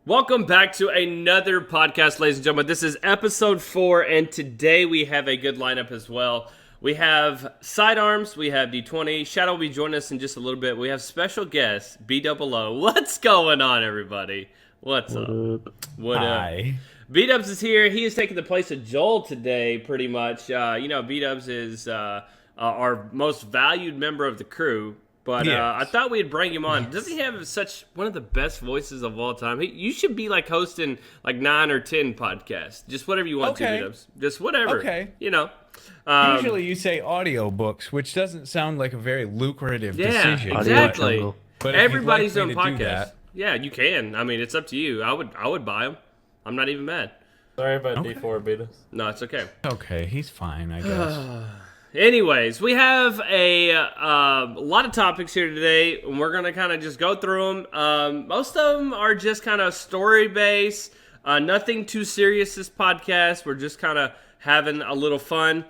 Welcome back to another podcast, ladies and gentlemen. This is episode 4, and today we have a good lineup as well. We have Sidearms, we have D20. Shadow will be joining us in just a little bit. We have special guest, B-double-O. What's going on, everybody? What's up? What Hi. up? B-dubs is here. He is taking the place of Joel today, pretty much. B-dubs is our most valued member of the crew. But Yes. I thought we'd bring him on. Doesn't he have such one of the best voices of all time? You should be like hosting like 9 or 10 podcasts. Just whatever you want Okay. to, B-dubs. Just whatever. Okay. You know. Usually you say audiobooks, which doesn't sound like a very lucrative decision. Exactly. But if Everybody's you'd own like me to do podcast. that- Yeah, you can. I mean, it's up to you. I would buy them. I'm not even mad. Sorry about Okay. D4 betas. No, it's okay. Okay, he's fine, I guess. Anyways, we have a lot of topics here today, and we're going to kind of just go through them. Most of them are just kind of story-based, nothing too serious this podcast. We're just kind of having a little fun.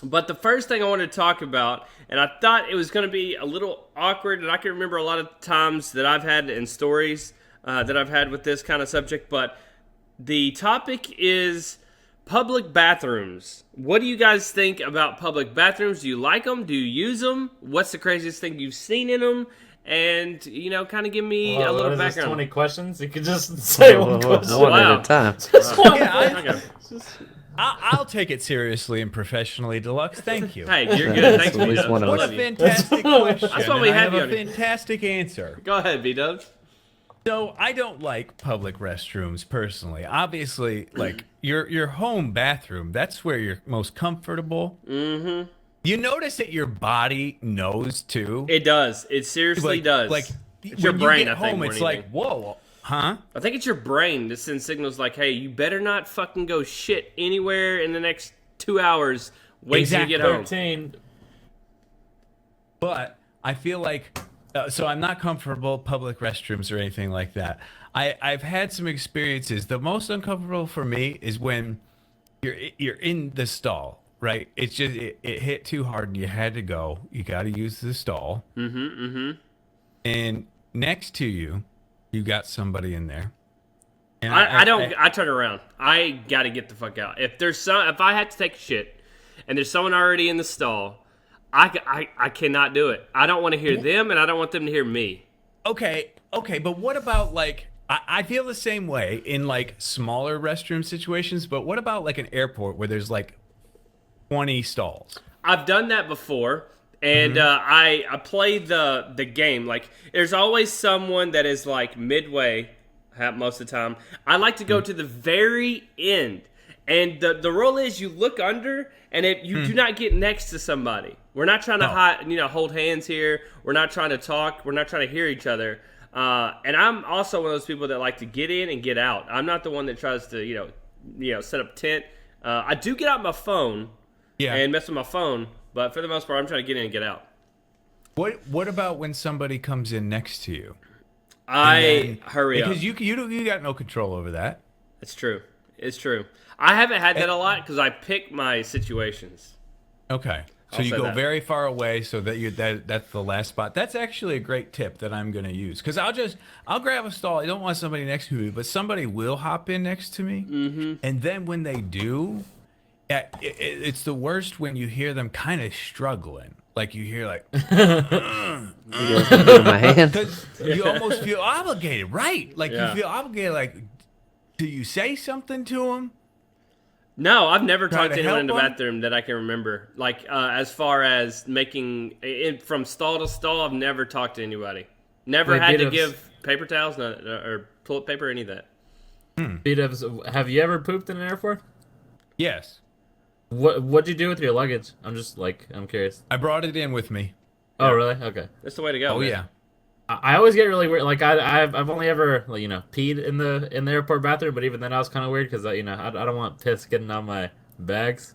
But the first thing I wanted to talk about, and I thought it was going to be a little awkward, and I can remember a lot of times that I've had in stories that I've had with this kind of subject, but the topic is public bathrooms. What do you guys think about public bathrooms? Do you like them? Do you use them? What's the craziest thing you've seen in them? And, kind of give me a little background. 20 questions? You could just say one question. One Wow. at a time. Just one. Okay. I'll take it seriously and professionally, Deluxe. Thank you. Hey, you're good. Thanks, At least B-Dubs. one of What a us. fantastic question. That's why we and I have you a on here. fantastic answer. Go ahead, B-Dubs. So I don't like public restrooms personally. Obviously, like your home bathroom, that's where you're most comfortable. Mm-hmm. You notice that your body knows too. It does. It seriously does. Like it's when your brain, you get I think, home, more it's than like, anything. whoa, huh? I think it's your brain that sends signals like, hey, you better not fucking go shit anywhere in the next 2 hours. Wait till you get home. 13. But I feel like, so I'm not comfortable public restrooms or anything like that. I've had some experiences. The most uncomfortable for me is when you're in the stall, right? It's just it hit too hard and you had to go. You got to use the stall. And next to you, you got somebody in there. And I turn around. I gotta get the fuck out. If I had to take a shit and there's someone already in the stall, I cannot do it. I don't want to hear them, and I don't want them to hear me. Okay, but what about like I feel the same way in like smaller restroom situations, but what about like an airport where there's like 20 stalls? I've done that before, and I play the game. Like, there's always someone that is like midway most of the time. I like to go to the very end, and the rule is you look under, and if you do not get next to somebody. We're not trying to hold hands here. We're not trying to talk. We're not trying to hear each other. And I'm also one of those people that like to get in and get out. I'm not the one that tries to set up tent. I do get out my phone and mess with my phone, but for the most part, I'm trying to get in and get out. What about when somebody comes in next to you? I hurry up. Because you got no control over that. It's true. It's true. I haven't had that a lot because I pick my situations. Okay. So I'll you say go that. very far away so that that's the last spot. That's actually a great tip that I'm going to use because I'll grab a stall. I don't want somebody next to me, but somebody will hop in next to me. Mm-hmm. And then when they do, it's the worst when you hear them kind of struggling. Like you hear like, You guys can feel my hand. 'cause you almost feel obligated, right? Like Yeah. you feel obligated. Like, do you say something to them? No, I've never Try talked to to anyone in the help 'em? bathroom that I can remember. Like, as far as making it from stall to stall, I've never talked to anybody. Never Wait, had to B-dubs. give paper towels or toilet paper, any of that. B-dubs, have you ever pooped in an airport? Yes. What'd you do with your luggage? I'm curious. I brought it in with me. Oh, really? Okay. That's the way to go. Oh man. yeah. I always get really weird. Like I've only ever peed in the airport bathroom, but even then I was kind of weird because I don't want piss getting on my bags.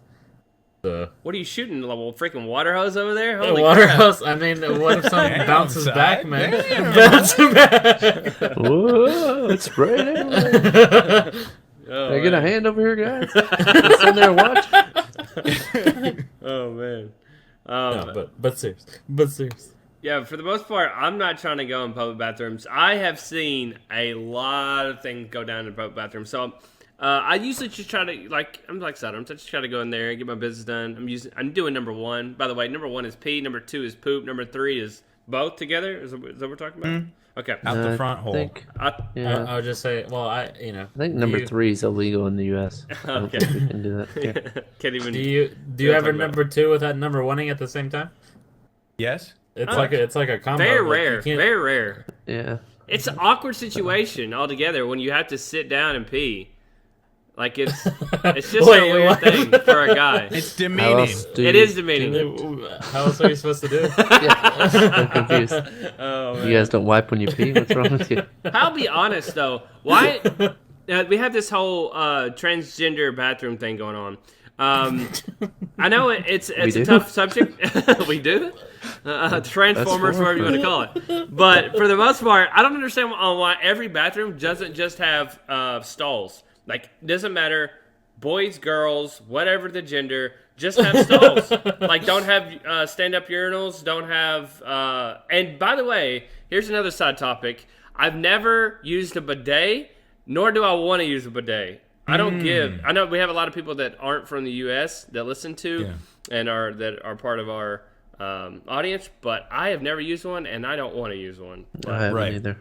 So What are you shooting? A little freaking water hose over there? the Holy water crap. hose. I mean, what if something Damn, bounces son. back, man? Damn. Bounces back. Whoa, it's spraying everywhere. Oh, Can I get a man. hand over here, guys? Just in there watch. Oh, man. No, but serious. Yeah, for the most part, I'm not trying to go in public bathrooms. I have seen a lot of things go down in public bathrooms. So I usually just try to, I'm just try to go in there and get my business done. I'm doing number one. By the way, number one is pee. Number two is poop. Number three is both together. Is that what we're talking about? Okay. Out the front hole. I would just say, well, I think number 3 is illegal in the U.S. I don't Okay. think we can do that. Yeah. Can't even. Do you have a number 2 without number 1ing at the same time? Yes. It's like a combo. Very like, rare. you can't- Very rare. Yeah. It's an awkward situation altogether when you have to sit down and pee. Like it's just Wait, a weird what? thing for a guy. It's How demeaning. else do It you- is demeaning. How else are you supposed to do it? I'm confused. Oh, man. You guys don't wipe when you pee? What's wrong with you? I'll be honest though. Why we have this whole transgender bathroom thing going on. I know it's We a do? tough subject. We do. Transformers, That's whatever you want to call it. But for the most part, I don't understand why every bathroom doesn't just have stalls. Like, doesn't matter, boys, girls, whatever the gender, just have stalls. Like, don't have stand-up urinals, don't have... and by the way, here's another side topic. I've never used a bidet, nor do I want to use a bidet. I don't give... I know we have a lot of people that aren't from the U.S. that listen to and that are part of our audience, but I have never used one, and I don't want to use one. I haven't Right. either.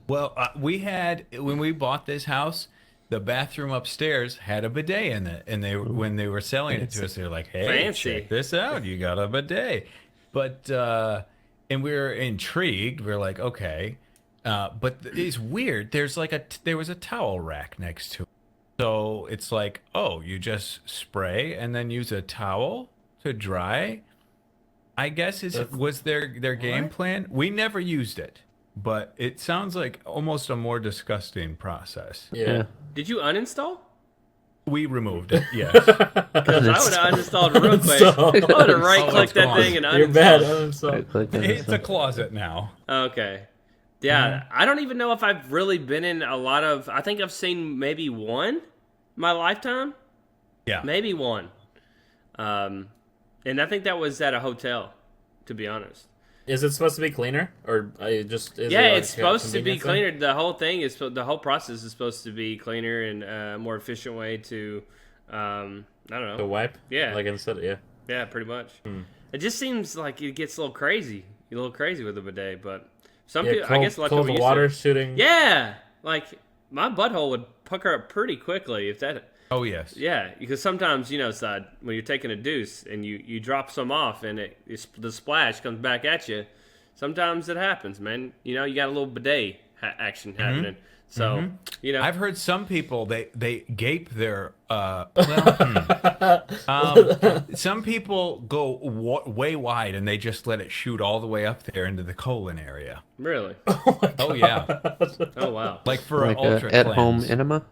Well, we had when we bought this house, the bathroom upstairs had a bidet in it, and when they were selling it to us, they were like, "Hey, Fancy. check this out! You got a bidet." But and we were intrigued. We are like, "Okay," but it's weird. There was a towel rack next to it, so it's like, "Oh, you just spray and then use a towel to dry." I guess was their game plan. We never used it, but it sounds like almost a more disgusting process. Yeah. Did you uninstall? We removed it, yes. Because I would have uninstalled it real quick. I would have right-clicked that gone. thing and You're bad. uninstalled. It's a closet now. Okay. Yeah, I don't even know if I've really been in a lot of... I think I've seen maybe one in my lifetime. Yeah. Maybe one. And I think that was at a hotel, to be honest. Is it supposed to be cleaner, or just? Is Yeah, it like it's supposed to be convenience thing? cleaner. The whole process is supposed to be cleaner and a more efficient way to... I don't know. To wipe? Yeah. Like instead, yeah. Yeah, pretty much. It just seems like it gets a little crazy with a bidet, but some Yeah, people, cold, I guess, a lot of cold people used water to. shooting. Yeah, like my butthole would pucker up pretty quickly if that. Oh, yes. Yeah, because sometimes Side, when you're taking a deuce and you drop some off and the splash comes back at you, sometimes it happens, man. You got a little bidet action happening. So I've heard some people they gape their some people go way wide and they just let it shoot all the way up there into the colon area. Really? Oh yeah, Oh wow. like for Like an ultra at-home cleanse. enema?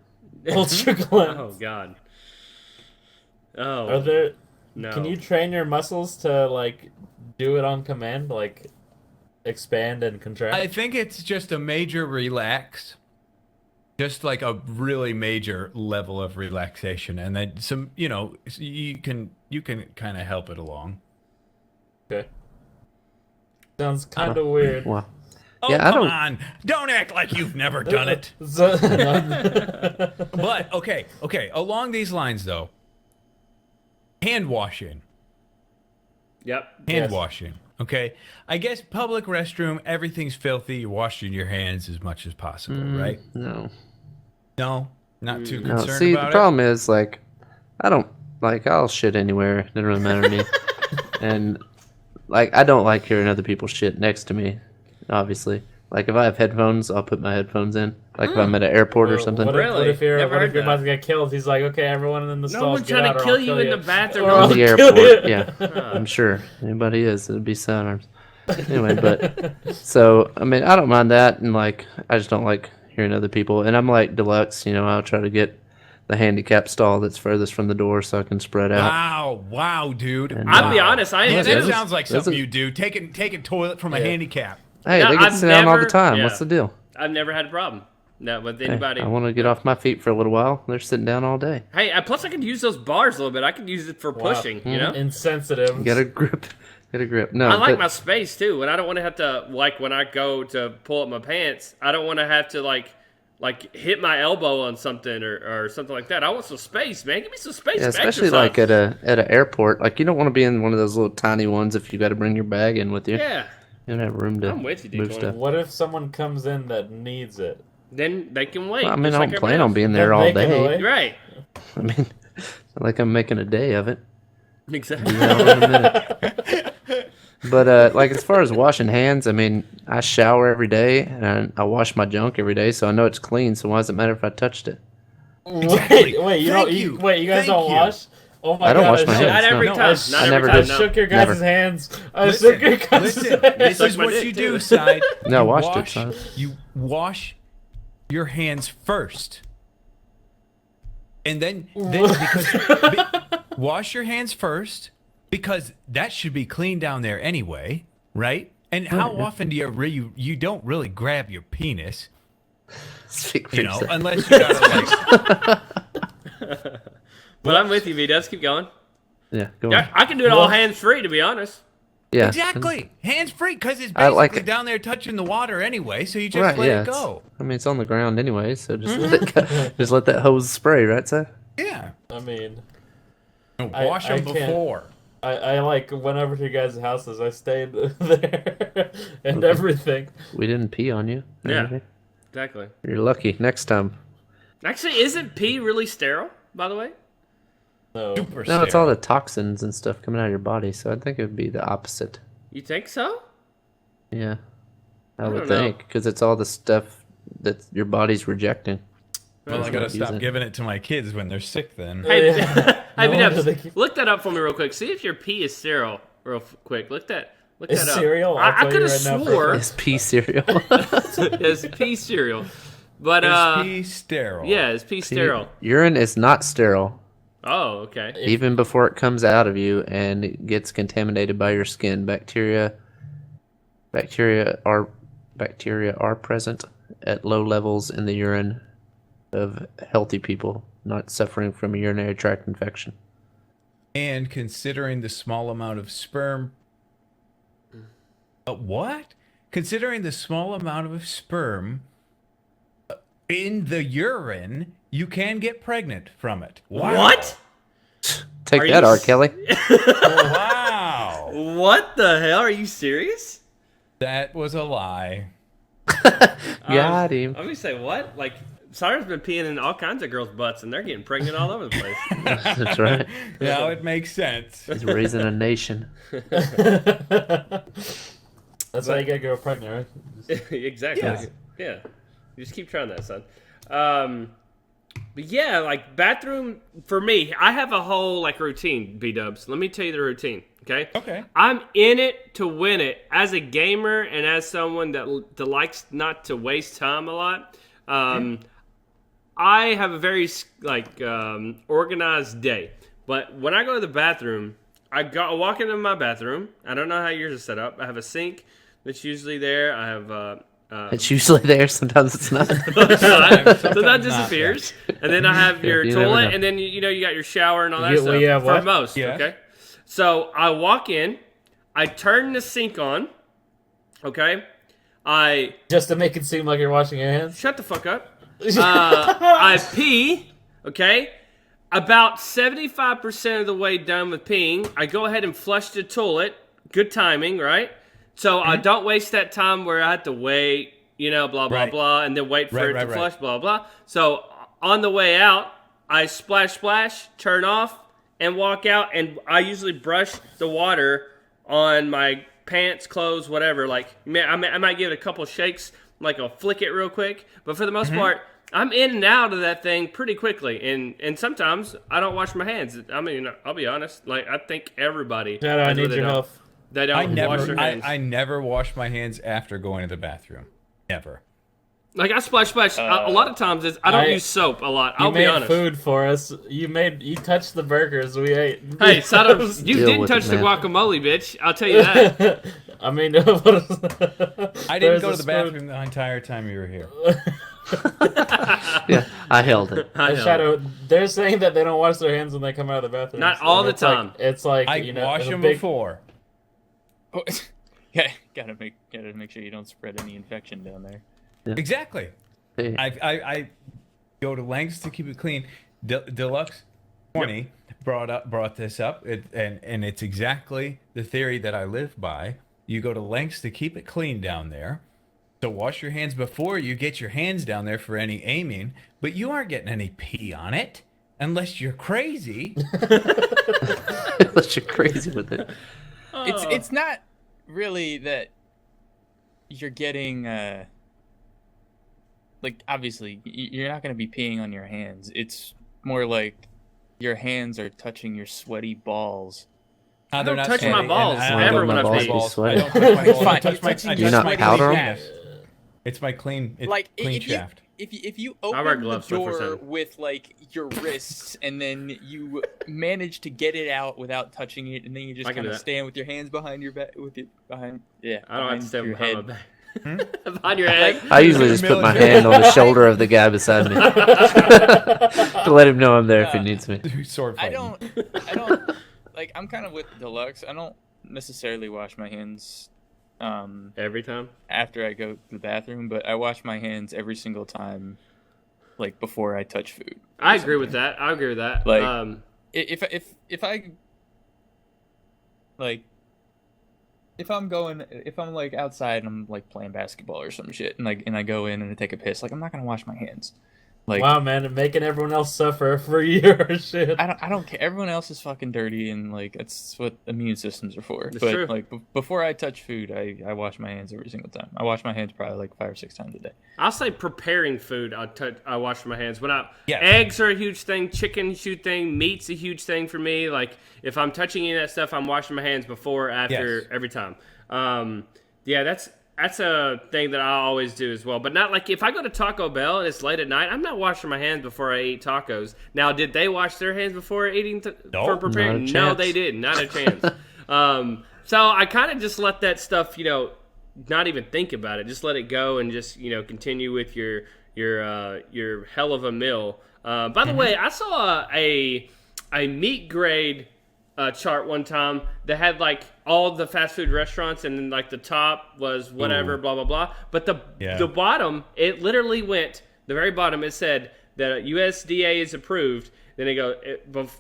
Ultra cleanse. Oh god. Oh Are there? no. Can you train your muscles to like do it on command, like expand and contract? I think it's just a major relax. Just like a really major level of relaxation, and then some, you can kind of help it along. Okay. Sounds kind of weird. Wow. Oh, Yeah, I come don't- on! Don't act like you've never done it. So- But okay. Along these lines, though, hand washing. Yep. Hand Yes. washing. Okay, I guess public restroom, everything's filthy. You're washing your hands as much as possible, right? No. No, not too No. concerned See, about the problem is, like, I don't, like, I'll shit anywhere. It doesn't really matter to me. And, like, I don't like hearing other people shit next to me, obviously. Like, if I have headphones, I'll put my headphones in. Like, if I'm at an airport or something. What Really? if you're, Never what heard if you're that. about to get killed? He's like, okay, everyone in the No stalls, one's get trying out to or kill I'll you in the bathroom. Or Or I'll The kill airport, you. yeah. I'm sure. Anybody is. It'd be sidearms. Anyway, but, so, I mean, I don't mind that. And, like, I just don't like hearing other people. And I'm like deluxe, I'll try to get the handicap stall that's furthest from the door so I can spread out. Wow, dude. And, I'll be honest, I Yeah, am that too. sounds like Those something are- you do. Take a toilet from a handicap. Hey, No, they get I've to sit down all the never- time. yeah. What's the deal? I've never had a problem. No, with Hey, anybody. I want to get off my feet for a little while. They're sitting down all day. Hey, plus I could use those bars a little bit. I could use it for pushing, Insensitive. You got to grip Get a grip. No, I like but, my space too, and I don't want to have to like when I go to pull up my pants. I don't want to have to like hit my elbow on something or something like that. I want some space, man. Give me some space. yeah, for especially exercise. like at an airport. Like you don't want to be in one of those little tiny ones if you got to bring your bag in with you. Yeah. You don't have room to I'm with you, move D20. stuff. What if someone comes in that needs it? Then they can wait. Well, I mean, just I like don't plan on everybody being They're there all making day. away. else. Right. I mean, it's not like I'm making a day of it. Exactly. You know, in a minute. But like as far as washing hands, I mean, I shower every day and I wash my junk every day, so I know it's clean. So why does it matter if I touched it? Exactly. Wait, you Thank don't. you. Wait, you guys Thank don't you. wash? Oh my I don't god! wash my hands. Not every no. time. I Not I every never time. do. No. shook your guys' Never. hands. I Listen, shook your guys' listen, hands. this Suck is my what dick, you too. do, Side. No, I You washed it, wash- son. You wash your hands first. And then wash your hands first because that should be clean down there anyway, right? And how often do you don't really grab your penis, Speak for you know, yourself. unless you gotta like But I'm with you, V. Dubs. Keep going. Yeah, go Yeah, on. I can do it all hands free, to be honest. Yeah, exactly hands free because it's I basically like it. down there touching the water anyway, so you just Right, let yeah. it go. I mean, it's on the ground anyway, so just let it go. Just let that hose spray, right, sir? Yeah, I mean, wash I them can't- before. I like went over to you guys' houses. I stayed there and everything. We didn't pee on you. or Yeah. anything. Exactly. You're lucky. Next time. Actually, isn't pee really sterile, by the way? No, Super No, it's sterile. all the toxins and stuff coming out of your body, so I think it would be the opposite. You think so? Yeah, I don't would know. think, because it's all the stuff that your body's rejecting. Well, I It's gotta not stop using- giving it to my kids when they're sick. Then Hey, Yeah. hey, No V. wonder Dubs, they keep- look that up for me real quick. See if your pee is sterile real quick. Look Is that up. cereal? I'll I tell could you have right now for swore It's pea cereal. it's pee cereal. But, is pee sterile? yeah, it's pee sterile. Urine is not sterile, Oh, okay. even before it comes out of you and it gets contaminated by your skin. Bacteria are present at low levels in the urine of healthy people not suffering from a urinary tract infection. And considering the small amount of sperm. What? Considering the small amount of sperm in the urine, you can get pregnant from it. Wow. What? Take Are that, you R. s- Kelly. Wow. What the hell? Are you serious? That was a lie. Got him. Let me say what? Like, Siren's been peeing in all kinds of girls' butts, and they're getting pregnant all over the place. That's right. Now it makes sense. He's raising a nation. That's how you get a girl pregnant, right? Exactly. Yeah. Yeah. You just keep trying that, son. But yeah, like bathroom for me, I have a whole like routine. B Dubs. Let me tell you the routine. Okay. Okay. I'm in it to win it as a gamer and as someone that likes not to waste time a lot. I have a very organized day. But when I go to the bathroom, I walk into my bathroom. I don't know how yours is set up. I have a sink that's usually there. I have It's usually there. Sometimes it's not. so that not, disappears, and then I have your You never toilet, know. and then you got your shower and all that You- stuff well, you have for what? most. Yeah. Okay, so I walk in, I turn the sink on. Okay, I Just to make it seem like you're washing your hands. shut the fuck up. I pee. Okay, about 75% of the way done with peeing, I go ahead and flush the toilet. Good timing, right? So I don't waste that time where I have to wait, blah, blah, Right. blah, and then wait for Right, it to right, flush, blah, blah. So on the way out, I splash, turn off, and walk out, and I usually brush the water on my pants, clothes, whatever. Like, I might give it a couple shakes, like I'll flick it real quick, but for the most part, I'm in and out of that thing pretty quickly, and sometimes I don't wash my hands. I mean, I'll be honest, like, I think everybody Shadow, I has need what they your don't. help. They I don't wash their never, hands. I never wash my hands after going to the bathroom. Never. Like I splash. A lot of times I don't I- use soap a lot. You I'll be made honest. food for us. You touched the burgers we ate. Hey, Saddam, you Deal didn't with touch it, the man. guacamole, bitch. I'll tell you that. I mean, I I didn't go to the bathroom the entire time you were here. Yeah, I held it. I know. Shadow, they're saying that they don't wash their hands when they come out of the bathroom. Not all the It's like- time. It's like, I you know, wash a them big- before. Oh, yeah, gotta make sure you don't spread any infection down there. Exactly. Hey, I go to lengths to keep it clean. Deluxe 20 brought this up, and it's exactly the theory that I live by. You go to lengths to keep it clean down there. So wash your hands before you get your hands down there for any aiming, but you aren't getting any pee on it unless you're crazy. unless you're crazy with it. It's not really that you're getting like obviously you're not going to be peeing on your hands. It's more like your hands are touching your sweaty balls. I They're don't not touch my sweaty, balls and ever my when I balls pee. be sweaty. I don't touch my balls. Fine. I touch my, Do I you touch not my powder clean 'em? shaft. It's my clean, Like clean if shaft. if you I wear open the gloves door 100%. with like your wrists and then you manage to get it out without touching it, and then you just I can kind do of that. stand with your hands behind your back, with it behind. Yeah, I don't have to stand your behind head. my back. Behind your head. I usually just put my hand on the shoulder of the guy beside me to let him know I'm there if he needs me. Sword I fighting. don't like. I'm kind of with Deluxe. I don't necessarily wash my hands Every time. after I go to the bathroom, but I wash my hands every single time, like before I touch food. I agree with that. I agree with that. Like, If I like if I'm like outside and I'm like playing basketball or some shit and I go in and I take a piss, like I'm not gonna wash my hands. Like Wow, man, and making everyone else suffer for your shit. I don't care. Everyone else is fucking dirty, and like that's what immune systems are for. That's but true. like before I touch food, I wash my hands every single time. I wash my hands probably like 5 or 6 times a day. I'll say preparing food. I wash my hands. Yes. Eggs are a huge thing. Chicken's a huge thing. Meat's a huge thing for me. Like if I'm touching any of that stuff, I'm washing my hands before, after, Yes. every time. Yeah, that's a thing that I always do as well. But not like if I go to Taco Bell and it's late at night, I'm not washing my hands before I eat tacos. Now, did they wash their hands before eating Nope, for preparing? not a No, chance. they didn't. Not a chance. So I kind of just let that stuff, not even think about it. Just let it go and just, continue with your hell of a meal. By the way, I saw a meat grade chart one time that had like all the fast food restaurants, and then like the top was whatever, blah blah blah. But the bottom, it literally went the very bottom. It said that USDA is approved. Then they go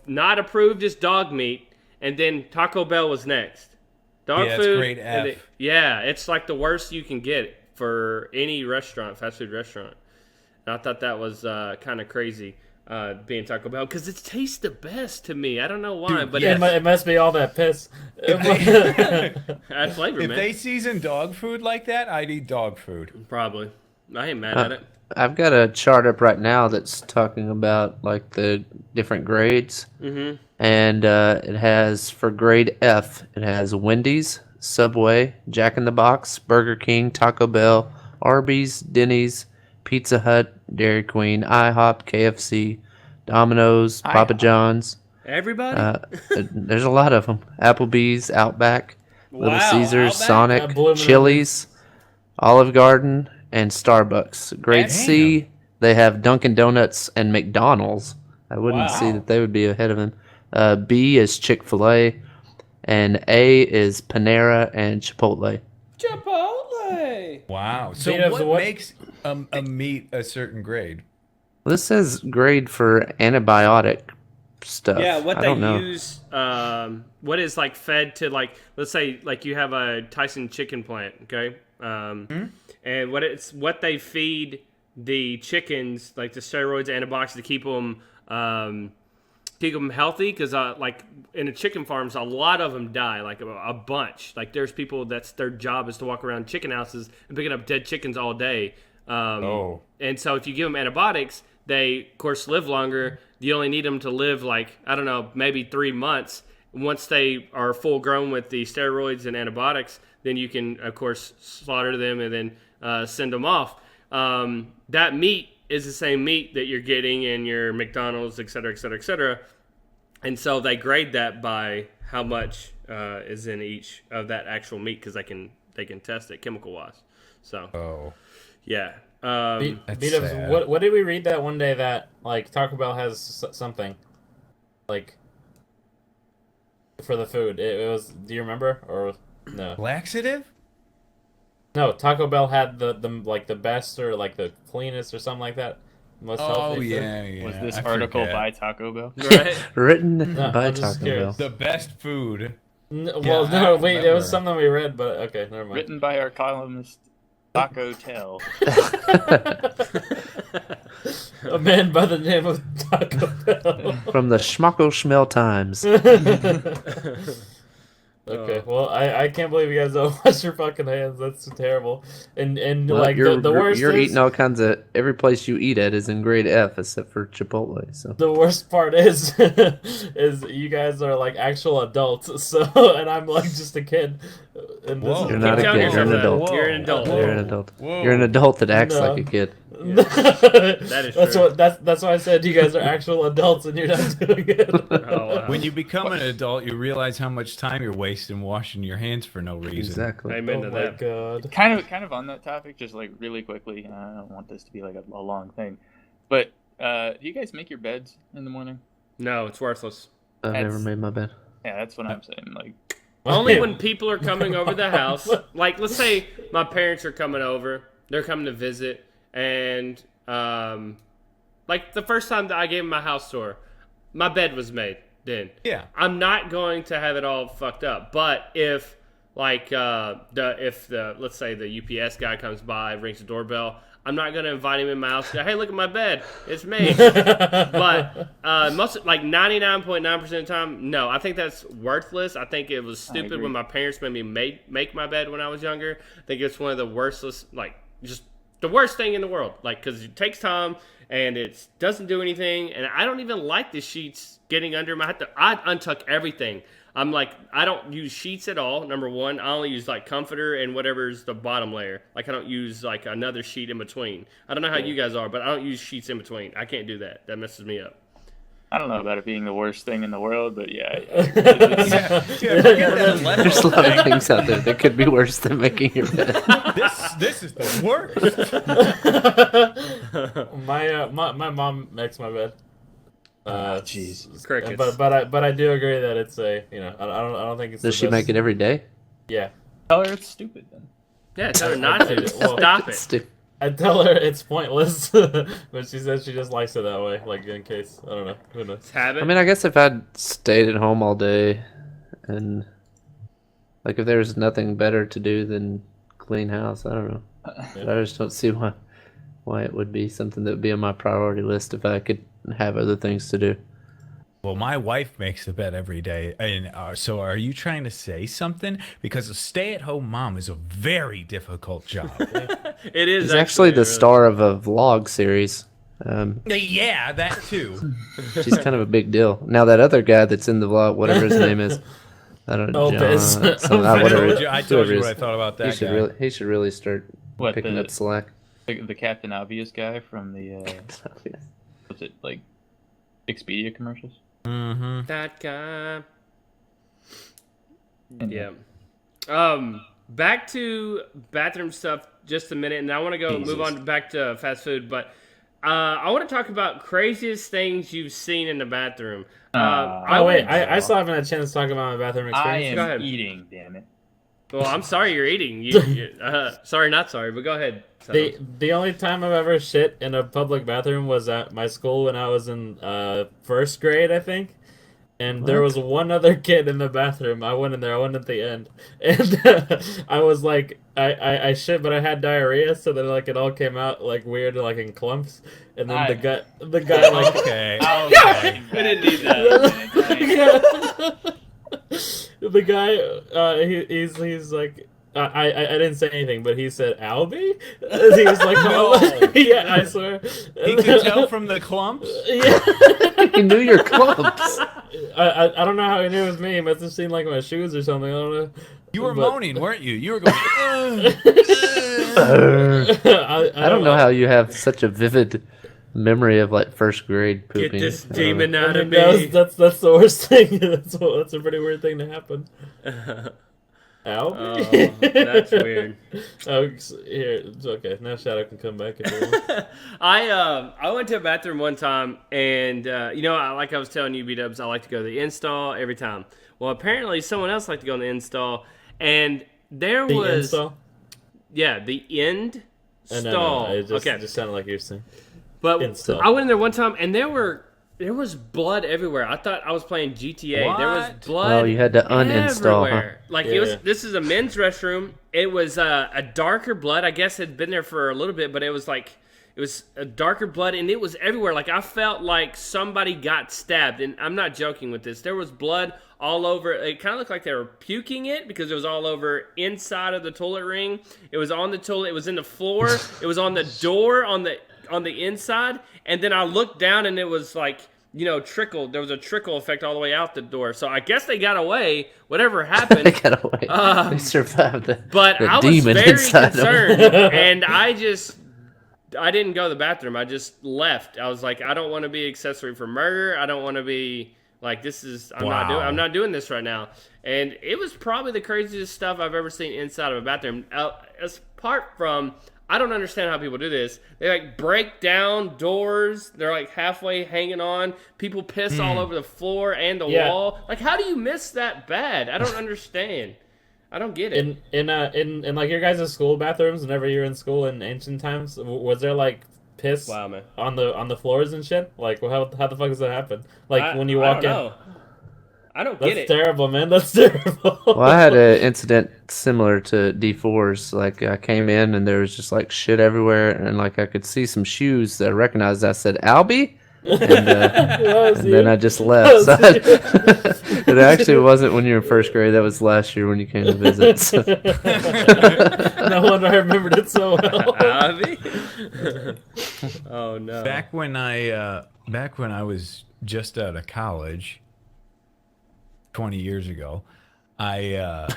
not approved is dog meat, and then Taco Bell was next. Dog Yeah, it's food. grade and F. it's like the worst you can get for any restaurant, fast food restaurant. And I thought that was kind of crazy. Being Taco Bell because it tastes the best to me. I don't know why, Dude, but Yeah, it's it must be all that piss. add flavor, If man. they season dog food like that, I'd eat dog food. Probably. I ain't mad at it. I've got a chart up right now that's talking about like the different grades, and it has for grade F, it has Wendy's, Subway, Jack in the Box, Burger King, Taco Bell, Arby's, Denny's, Pizza Hut, Dairy Queen, IHOP, KFC, Domino's, Papa John's. Everybody? There's a lot of them. Applebee's, Outback, Little Wow, Caesars, Outback? Sonic, That blew me Chili's, Olive Garden, and Starbucks. Grade C, they have Dunkin' Donuts and McDonald's. I wouldn't see that they would be ahead of them. B is Chick-fil-A, and A is Panera and Chipotle. Chipotle. Wow. So Made of what what? makes a meat a certain grade? Well, this says grade for antibiotic stuff. Yeah, what I they don't know. use, what is like fed to like, let's say like you have a Tyson chicken plant, okay? And what they feed the chickens, like the steroids, antibiotics to keep them healthy. Because like in the chicken farms, a lot of them die, like a bunch. Like there's people that's their job is to walk around chicken houses and picking up dead chickens all day. And so if you give them antibiotics, they of course live longer. You only need them to live like, I don't know, maybe 3 months. Once they are full grown with the steroids and antibiotics, then you can of course slaughter them and then send them off. That meat is the same meat that you're getting in your McDonald's, et cetera, et cetera, et cetera. And so they grade that by how much is in each of that actual meat because they can test it chemical wise. So yeah. B-dubs, sad. what did we read that one day that like Taco Bell has something like for the food? It was. Do you remember? Or No. Laxative? No, Taco Bell had the like the best or like the cleanest or something like that. Most Oh healthy food. yeah. Was this I article forget. by Taco Bell? Right? Written No, by I'm just Taco Bell. curious. The best food. Well, I no, wait, it was remember. something we read, but okay, never mind. Written by our columnist Taco Tell. A man by the name of Taco Bell. From the Schmocko Schmel Times. Okay, well, I can't believe you guys don't wash your fucking hands. That's terrible. And Well, like you're, the worst you're is, eating all kinds of. Every place you eat at is in grade F except for Chipotle. So the worst part is is you guys are like actual adults. So and I'm like just a kid. And this Whoa. is You're not a Keep telling kid, you're an yourself that. adult. You're an adult. Whoa. you're an adult. Whoa. You're an adult that acts No. like a kid. That is that's true. what that's why I said you guys are actual adults and you're not doing it. Oh, wow. When you become an adult, you realize how much time you're wasting washing your hands for no reason. Exactly. Amen to Oh my that. god. Kind of on that topic, just like really quickly. I don't want this to be like a long thing, but do you guys make your beds in the morning? No, it's worthless. I've never That's- made my bed. Yeah, that's what I'm saying. Like, Only when people are coming over the house. Like, let's say my parents are coming over. They're coming to visit. And, like, the first time that I gave them my house tour, my bed was made then. Yeah. I'm not going to have it all fucked up. But if, like, let's say the UPS guy comes by, rings the doorbell, I'm not going to invite him in my house and go, hey, look at my bed. It's made. But most, like 99.9% of the time, no. I think that's worthless. I think it was stupid agree. when my parents made me make my bed when I was younger. I think it's one of the worstless, like, just the worst thing in the world. Like, because it takes time and it doesn't do anything. And I don't even like the sheets getting under my, I untuck everything. I'm like, I don't use sheets at all, number one. I only use, like, comforter and whatever's the bottom layer. Like, I don't use, like, another sheet in between. I don't know how you guys are, but I don't use sheets in between. I can't do that. That messes me up. I don't know about it being the worst thing in the world, but yeah. There's a lot of things out there that could be worse than making your bed. This is the worst. My mom makes my bed. Jeez. Crickets. But I do agree that it's I don't think it's. Does she make it every day? Yeah, Tell her it's stupid then. Yeah, tell her not to. Well, Stop it. Stu- I tell her it's pointless, but she says she just likes it that way. Like in case I don't know, who knows. It's habit. I mean, I guess if I'd stayed at home all day and like if there's nothing better to do than clean house, I don't know. But I just don't see why it would be something that would be on my priority list if I could have other things to do. Well, my wife makes the bed every day. And so are you trying to say something? Because a stay-at-home mom is a very difficult job. It is She's actually the really- star of a vlog series. Yeah, that too. She's kind of a big deal. Now that other guy that's in the vlog, whatever his name is, I don't know. Biz. Whatever. I told you whoever what I it is. thought about He that should guy. really start What, picking up slack. the Captain Obvious guy from the what's it like Expedia commercials? Mm-hmm. That guy. Anyway. Yeah. Back to bathroom stuff just a minute, and I want to go move on back to fast food, but I want to talk about craziest things you've seen in the bathroom. Oh wait, I still haven't had a chance to talk about my bathroom I experience. Go am ahead. eating, damn it. Well, I'm sorry you're eating. Sorry, not sorry, but go ahead. The only time I've ever shit in a public bathroom was at my school when I was in first grade, I think. And there was one other kid in the bathroom. I went in there. I went at the end, and I was like, I shit, but I had diarrhea, so then like it all came out like weird, like in clumps. And then the guy like Okay. I didn't need that. the guy he's like. I didn't say anything, but he said Albie. He was like, No. yeah, I swear. He could tell from the clumps. Yeah. He knew your clumps. I don't know how he knew it was me. He must have seen like my shoes or something. I don't know. You were But- moaning, weren't you? You were going. I don't know how you have such a vivid memory of like first grade Get pooping. this I don't know. demon out of That's, me. that's the worst thing. That's a pretty weird thing to happen. Albie? Oh, that's weird. Oh, here, it's okay. Now Shadow can come back if you want. I went to a bathroom one time, and like I was telling you, B-dubs, I like to go to the install every time. Well, apparently someone else liked to go in the install, and there The was install? yeah the end No, stall. it just, okay, it just sounded like you were saying. but install. I went in there one time, and there was blood everywhere. I thought I was playing GTA. There was What? blood. Oh, you had to uninstall, huh? everywhere. Like Yeah. this is a men's restroom. It was a darker blood. I guess it had been there for a little bit, but it was a darker blood, and it was everywhere. Like I felt like somebody got stabbed, and I'm not joking with this. There was blood all over. It kind of looked like they were puking it because it was all over inside of the toilet ring. It was on the toilet. It was in the floor. It was on the door on the inside, and then I looked down, and it was like, trickle. There was a trickle effect all the way out the door. So I guess they got away. Whatever They happened. got away. They survived the, But the I was demon very inside concerned, them. and I didn't go to the bathroom. I just left. I was like, I don't want to be accessory for murder. I don't want to be like, I'm not doing this right now. And it was probably the craziest stuff I've ever seen inside of a bathroom. Apart from, I don't understand how people do this. They like break down doors. They're like halfway hanging on. People piss all over the floor and the Yeah. wall. Like, how do you miss that bad? I don't understand. I don't get it. In like your guys' school bathrooms, whenever you were in school in ancient times, was there like piss Wow, man. on the floors and shit? Like, how the fuck does that happen? Like when you I walk don't in, know. I don't that's get it. terrible, man. That's terrible. Well, I had an incident similar to D4's. Like, I came in and there was just like shit everywhere, and like I could see some shoes that I recognized. I said, "Albie," and then I just left. So it actually wasn't when you were in first grade. That was last year when you came to visit. So. No wonder I remembered it so well. Abby? Oh no. Back when I was just out of college, 20 years ago, I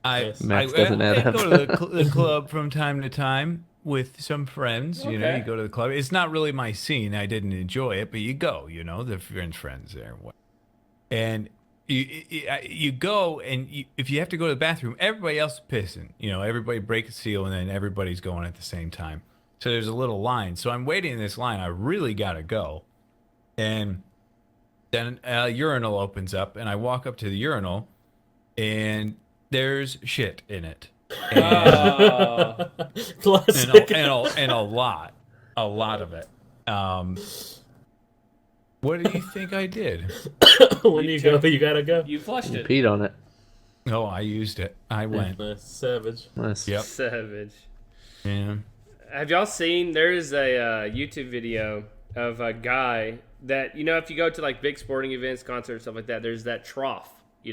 Max doesn't add up. go to the club from time to time with some friends. You know, Okay. you go to the club. It's not really my scene. I didn't enjoy it, but you go. You know, the friends there, and you go, and if you have to go to the bathroom, everybody else is pissing. You know, everybody breaks a seal, and then everybody's going at the same time. So there's a little line. So I'm waiting in this line. I really gotta go, and then a urinal opens up, and I walk up to the urinal, and there's shit in it, and, Oh. Classic. and a lot of it. What do you think I did? When you go, you gotta go. You flushed it. Peed on it. Oh, I used it. I went. Nice, savage. Nice. Yep. Savage. Yeah. Have y'all seen? There's a YouTube video of a guy that, if you go to like big sporting events, concerts, stuff like that, there's that trough. This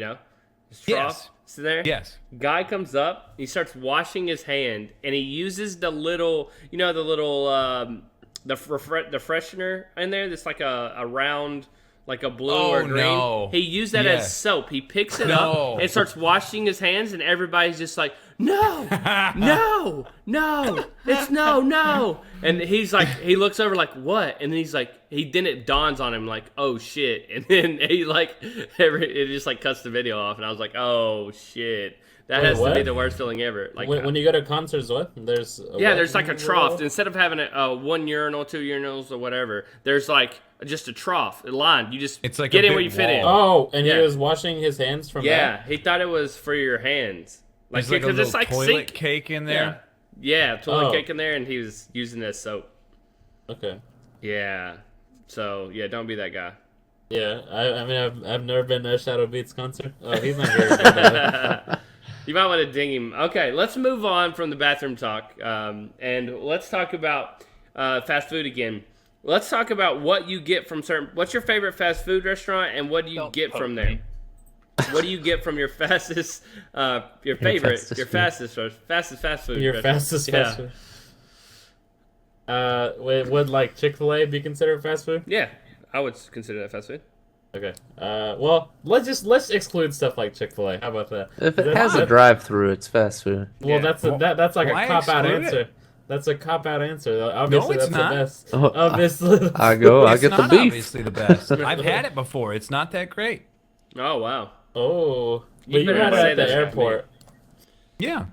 trough. Yes. Is there? Yes. Guy comes up, he starts washing his hand, and he uses the little, the freshener in there. That's like a round, like a blue Oh, or green. no. He used that Yes. as soap. He picks it No. up and starts washing his hands, and everybody's just like, no, no, no, it's no. And he's like, he looks over like, what? And then he's like, then it dawns on him like, oh shit. And then he like, it just like cuts the video off, and I was like, oh shit. That Wait, has to be what? the worst feeling ever. Like, When you go to concerts, what? There's there's like a trough. Instead of having a one urinal, two urinals, or whatever, there's like just a trough, a line. You just It's like get a in where big you fit in. wall. Oh, and Yeah. he was washing his hands from Yeah, he thought it was for your hands. There's like a because little it's like toilet sink. cake in there. Yeah, toilet Oh. cake in there, and he was using it as soap. that? Okay. Yeah. So yeah, don't be that guy. Yeah, I mean, I've never been to a Shadow Beats concert. Oh, he's not here. But, You might want to ding him. Okay, let's move on from the bathroom talk, and let's talk about fast food again. Let's talk about what you get from certain. What's your favorite fast food restaurant, and what do you Don't get poke from there? me. What do you get from your fastest, your favorite, your fastest fast food? your restaurant? fastest Yeah. fast food. Would like Chick-fil-A be considered fast food? Yeah, I would consider that fast food. Okay. Well, let's exclude stuff like Chick-fil-A. How about that? If it That's- has a drive-through, it's fast food. Well, Yeah. that's like Why a cop out exclude it? answer. That's a cop out answer. Though. Obviously, it's that's not. the best. Oh, Obviously, I go. I It's get the not beef. obviously the best. I've had it before. It's not that great. Oh wow. Oh, You but you better had not it say at the that to me. airport. Yeah.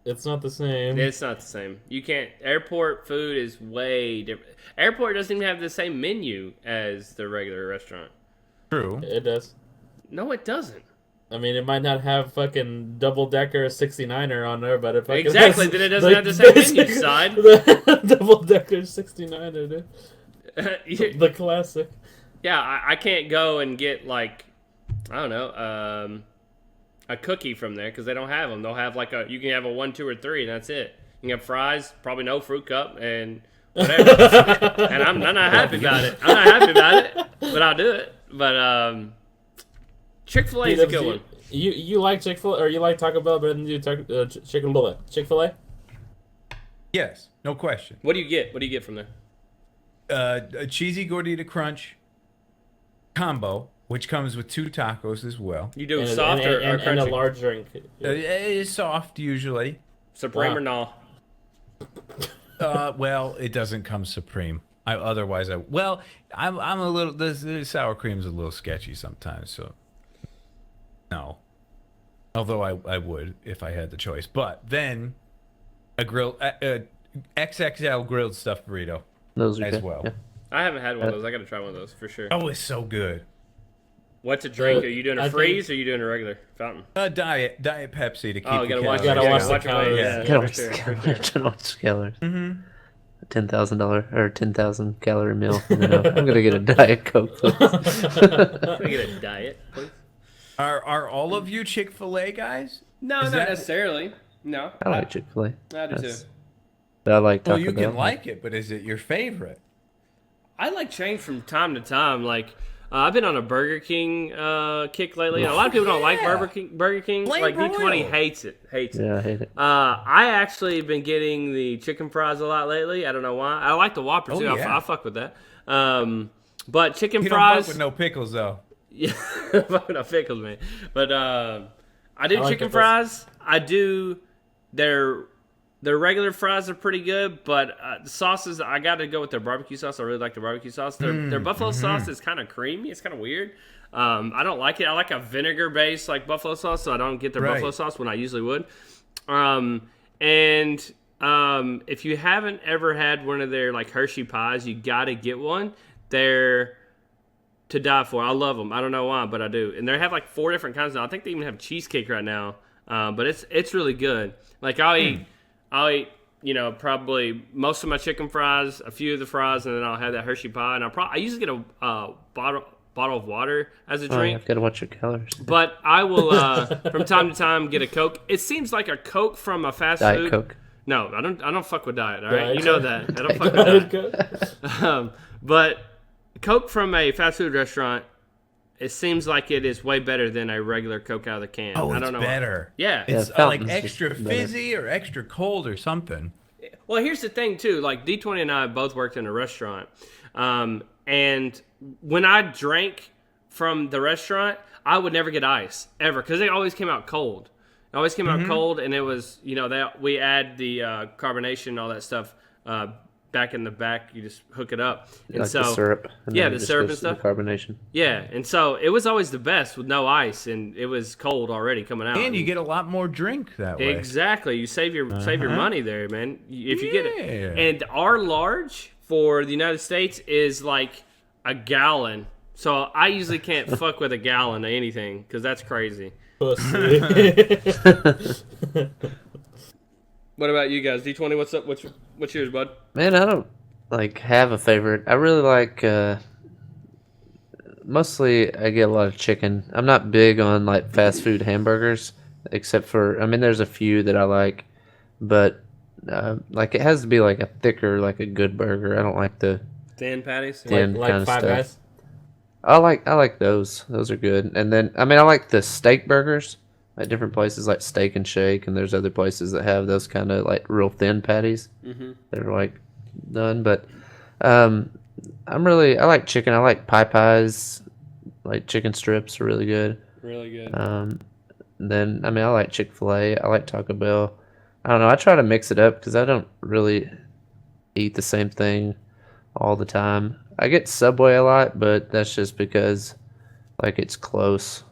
It's not the same. It's not the same. You can't. Airport food is way different. Airport doesn't even have the same menu as the regular restaurant. True. It does. No, it doesn't. I mean, it might not have fucking double decker 69er on there, but it fucking Exactly, has then it doesn't have the same menu basic- side. The double decker 69er, dude. The classic. Yeah, I can't go and get like, I don't know, a cookie from there because they don't have them. They'll have like you can have a 1, 2, or 3, and that's it. You can have fries, probably no fruit cup, and whatever. And I'm not happy about it. I'm not happy about it, but I'll do it. But Chick-fil-A is a good one. You like Chick-fil-A, or you like Taco Bell better than you Chick-fil-A? Yes, no question. What do you get? What do you get from there? A cheesy gordita crunch combo, which comes with 2 tacos as well. You do And, soft or and crunchy? a large drink. It's soft usually. Supreme Wow. or no? Well, it doesn't come supreme. I'm a little. The sour cream's a little sketchy sometimes, so no. Although I would if I had the choice. But then a XXL grilled stuffed burrito Those are as good. well. Yeah. I haven't had one of those. I got to try one of those for sure. Oh, it's so good. What's a drink? Are you doing a I freeze or are you doing a regular fountain? Diet Pepsi to keep. Oh, you gotta watch. Gotta watch the your calories. Yeah, Gotta for watch sure, the for calories. sure. Gotta watch the calories. Mm-hmm. $10,000 or 10,000 calorie meal. I'm gonna get a Diet Coke. Please. Can I get a diet, please? Are all of you Chick-fil-A guys? No, Is not that- necessarily. No, I like Chick-fil-A. I do too. But I like Taco Well, you Bell. can like it, but is it your favorite? I like change from time to time. Like I've been on a Burger King kick lately. And a lot of people don't like Yeah. Burger King. Flame Like D20 broiled. hates it. Yeah, I hate it. I actually been getting the chicken fries a lot lately. I don't know why. I like the Whopper Oh, too. yeah. I fuck with that. But chicken You don't fries. fuck with no pickles though. Yeah, fuck with pickles, man. But I do I like chicken pickles. fries. I do their regular fries are pretty good, but the sauces I got to go with their barbecue sauce. I really like the barbecue sauce. Their buffalo sauce is kind of creamy. It's kind of weird. I don't like it. I like a vinegar based like buffalo sauce, so I don't get their Right. buffalo sauce when I usually would. If you haven't ever had one of their like Hershey pies, you got to get one. They're to die for. I love them. I don't know why, but I do. And they have like 4 different kinds now. I think they even have cheesecake right now. But it's really good. Like I'll eat, probably most of my chicken fries, a few of the fries, and then I'll have that Hershey pie. And I usually get a bottle of water as a Oh, drink. yeah, gotta watch your calories. But I will, from time to time, get a Coke. It seems like a Coke from a fast Diet food. Coke. No, I don't fuck with diet. All right, Diet you know Coke. that. I don't fuck with diet. But Coke from a fast food restaurant, it seems like it is way better than a regular Coke out of the can. Oh, I it's don't know. better. Yeah. It's Yeah, like fountain's extra just better. fizzy or extra cold or something. Well, here's the thing too. Like D20 and I both worked in a restaurant, and when I drank from the restaurant, I would never get ice ever because they always came out cold. It always came out cold, and it was we add the carbonation and all that stuff back in the back. You just hook it up, and Like so the syrup. And yeah, then the it just syrup goes and to stuff. The carbonation. yeah, and so it was always the best with no ice, and it was cold already coming out. And you get a lot more drink that way. Exactly. You save your money there, man. If you get it. Yeah. And our large for the United States is like a gallon. So I usually can't fuck with a gallon of anything because that's crazy. Pussy. What about you guys? D20, what's up? What's yours, bud? Man, I don't have a favorite. I really like mostly I get a lot of chicken. I'm not big on like fast food hamburgers, except for there's a few that I like, but like it has to be like a thicker, like a good burger. I don't like the Thin patties? thin like kind of Five stuff. Guys. I like those. Those are good. And then I like the steak burgers at different places like Steak and Shake, and there's other places that have those kind of like real thin patties. Mm-hmm. They're like done, but I like chicken. I like pies. Like chicken strips are really good. Really good. Then I like Chick-fil-A. I like Taco Bell. I don't know. I try to mix it up because I don't really eat the same thing all the time. I get Subway a lot, but that's just because like it's close.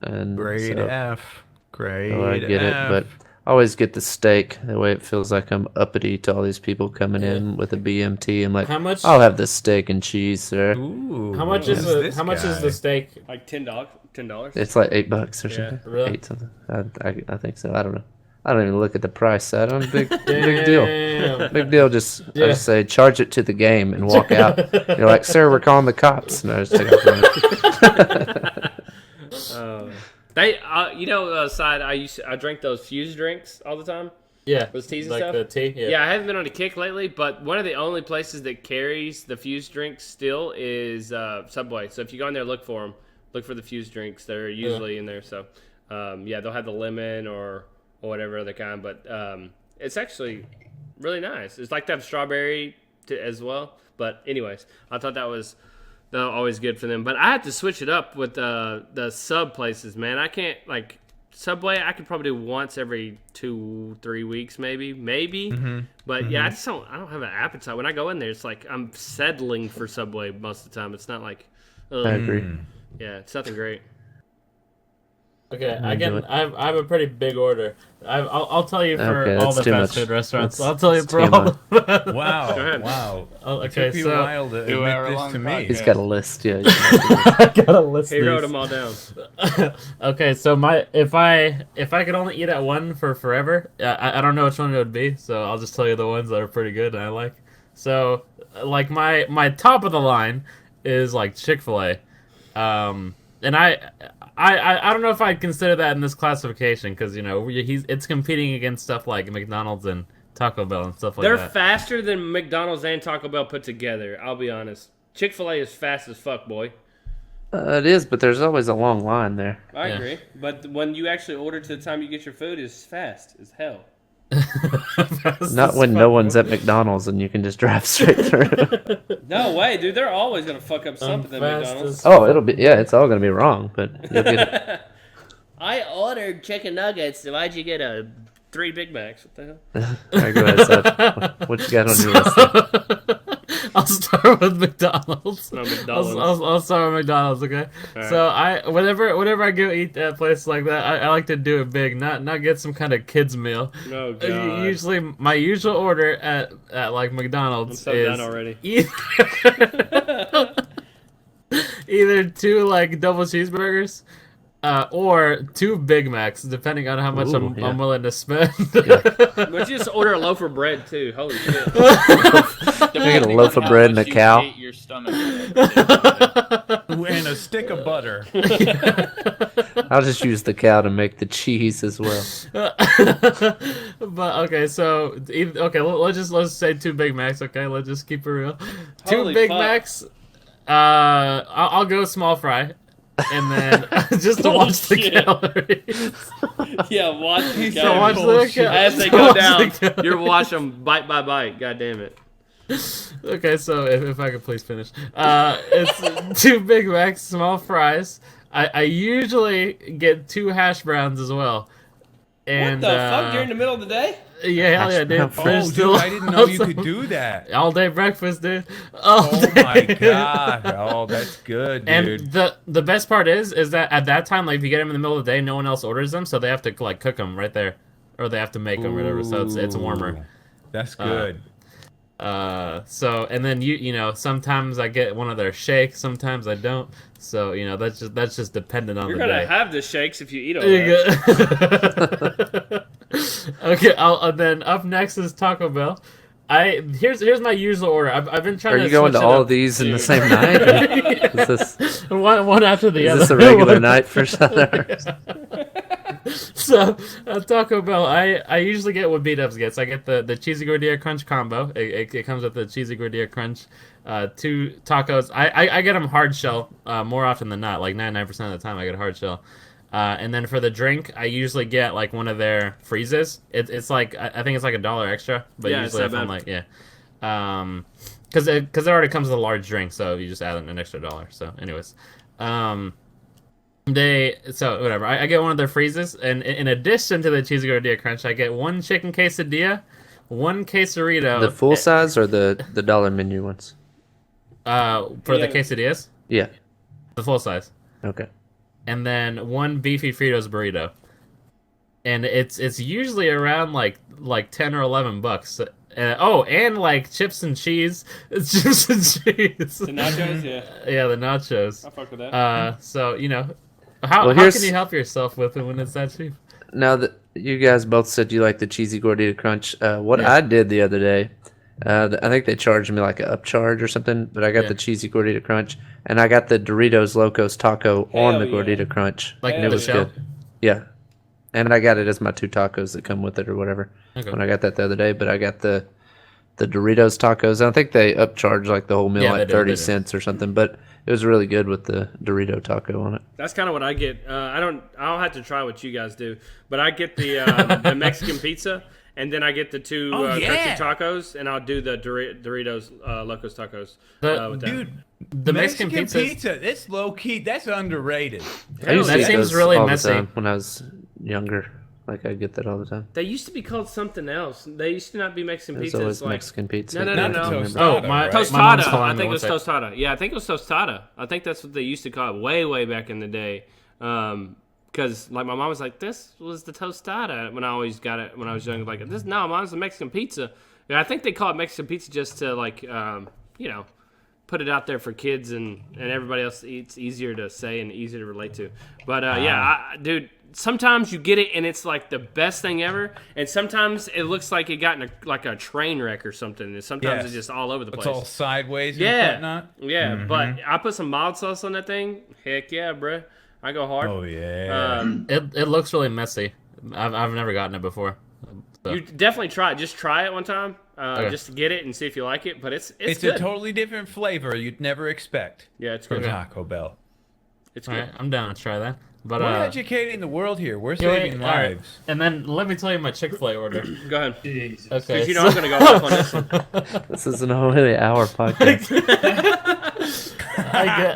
And Grade so, F. Grade so I get it. F. But always get the steak. That way it feels like I'm uppity to all these people coming in with a BMT. I'm like, How much? I'll have the steak and cheese, sir. Ooh, How much is the steak? Like $10. $10. It's like $8 or something. really? 8 something. I think so. I don't know. I don't even look at the price. I don't big deal. Damn. Big deal. Just I just say charge it to the game and walk out. You're like, sir, we're calling the cops. And I just take off running. They, side I drink those Fuse drinks all the time. Yeah. Those teas and like stuff. the tea. Yeah. Yeah, I haven't been on a kick lately, but one of the only places that carries the Fuse drinks still is Subway. So if you go in there, look for them. Look for the Fuse drinks. They're usually in there. So, they'll have the lemon or whatever other kind. But it's actually really nice. It's like they have strawberry as well. But anyways, I thought that was always good for them. But I have to switch it up with the sub places, man. I can't, like, Subway, I could probably do once every 2-3 weeks, maybe. But yeah, I don't have an appetite. When I go in there, it's like I'm settling for Subway most of the time. It's not like, ugh. I agree. Yeah, it's nothing great. Okay, I have a pretty big order. I'll tell you for Okay, all that's the too fast much. food restaurants. That's- I'll tell you that's for too all. much. Wow. Go ahead. Wow. Oh, It okay, took me so a while to hour admit this long to me. podcast. He's got a list. Yeah. I gotta list He wrote these. them all down. Okay, so if I could only eat at one for forever, I don't know which one it would be. So I'll just tell you the ones that are pretty good and I like. So like my top of the line is like Chick-fil-A, and I don't know if I'd consider that in this classification because it's competing against stuff like McDonald's and Taco Bell and stuff like They're that. faster than McDonald's and Taco Bell put together, I'll be honest. Chick-fil-A is fast as fuck, boy. It is, but there's always a long line there. I Yeah. agree. But when you actually order to the time you get your food, it's fast as hell. Not when no one's at McDonald's and you can just drive straight through. No way, dude. They're always going to fuck up something at fast McDonald's. as- Oh, it's all gonna be wrong, but you'll get it. I ordered chicken nuggets. Why'd you get 3 Big Macs? What the hell? All right, go ahead, Seth. What you got on your list there? I'll start with McDonald's. No, McDonald's. I'll start with McDonald's, okay? All right. So whenever I go eat at a place like that, I like to do it big, not get some kind of kids meal. Oh, God. Usually, my usual order at like McDonald's I'm so is done already. either 2 like double cheeseburgers, or 2 Big Macs, depending on how much Ooh, yeah. I'm willing to spend. But you just order a loaf of bread, too. Holy shit. get a loaf of bread and a cow. Your stomach. And a stick of butter. I'll just use the cow to make the cheese as well. But okay, so let's say 2 Big Macs. Okay, let's just keep it real. 2 Holy Big fuck. Macs. I'll go small fry, and then just to watch the Bullshit. calories. Yeah, watch the So watch calories. the As they so go watch down, the calories. you're watching them bite by bite. God damn it. Okay, so if I could please finish, it's 2 Big Macs, small fries. I usually get 2 hash browns as well. And What the fuck? During the middle of the day? yeah, hell yeah, dude. brown French Oh, dude, still I didn't know you awesome. could do that. All day breakfast, dude. All Oh day. my god. Oh, that's good, And dude. the best part is that at that time, like if you get them in the middle of the day, no one else orders them, so they have to like cook them right there, or they have to make them, or whatever. So it's warmer. Ooh, That's good. So and then you know sometimes I get one of their shakes, sometimes I don't. So that's just dependent on You're the going day. to have the shakes if you eat all There you that. go. Okay, then up next is Taco Bell. Here's my usual order. I've been trying Are to you going to switch it all up. of these in the same night? Is this one after the is other. this a regular night for Southerners? So Taco Bell, I usually get what B-Dubs gets. I get the cheesy gordita crunch combo. It comes with the cheesy gordita crunch, 2 tacos. I get them hard shell more often than not. Like 99% of the time, I get a hard shell. And then for the drink, I usually get like one of their freezes. It's like I think it's like $1 extra, but Yeah, it's usually not if I'm bad. like because it already comes with a large drink, so you just add an extra $1. So anyways, whatever. I get one of their freezes, and in addition to the cheesy gordita crunch, I get 1 chicken quesadilla, 1 quesarito. The full size or the dollar menu ones? For the Yeah. quesadillas, Yeah. the full size, Okay. and then 1 beefy Fritos burrito. and it's usually around like $10 or $11. And like chips and cheese. It's chips and cheese. The nachos, yeah. Yeah, the nachos. I fuck with that. So how here's- can you help yourself with it when it's that cheap? Now that you guys both said you like the cheesy gordita crunch, what Yeah. I did the other day, I think they charged me like an upcharge or something, but I got Yeah. the cheesy gordita crunch, and I got the Doritos Locos Taco on the yeah. gordita crunch. Like and it the was shell? good. Yeah, and I got it as my 2 tacos that come with it or whatever. Okay. When I got that the other day, but I got the Doritos tacos. And I think they upcharge like the whole meal Yeah, they like do, 30 they do. cents or something, but it was really good with the Dorito taco on it. That's kind of what I get. I'll have to try what you guys do, but I get the the Mexican pizza, and then I get the 2 crunchy tacos, and I'll do the Doritos Locos Tacos. with that. Dude, The Mexican Mexican pizza. pizza, it's low key. That's underrated. I used to that eat seems those really all messy. the time when I was younger. Like I get that all the time. They used to be called something else. They used to not be Mexican There's pizza. always It's like Mexican pizza. No, no, Not no, the no. tostada, Oh, my right? mom's Tostada. calling I me think it one was sec. tostada. Yeah, I think it was tostada. I think that's what they used to call it way back in the day. Because like my mom was like, "This was the tostada." When I always got it when I was young, like this. No, mine's the Mexican pizza. Yeah, I think they call it Mexican pizza just to like, put it out there for kids and everybody else. It's easier to say and easier to relate to. But dude. Sometimes you get it and it's like the best thing ever, and sometimes it looks like it got in a train wreck or something. And sometimes Yes. it's just all over the place. It's all sideways and Yeah, whatnot. yeah. But I put some mild sauce on that thing. Heck yeah, bruh. I go hard. Oh, yeah. It looks really messy. I've never gotten it before. So. You definitely try it. Just try it one time, Okay. just to get it and see if you like it. But it's it's good. a totally different flavor you'd never expect Yeah, it's from good. Taco Bell. It's All good. right, I'm down to try that. But We're educating the world here. We're yeah, wait, saving all right. lives. And then let me tell you my Chick-fil-A order. Go ahead. Okay, Because you know I'm gonna go off on this one. This isn't a really hour podcast.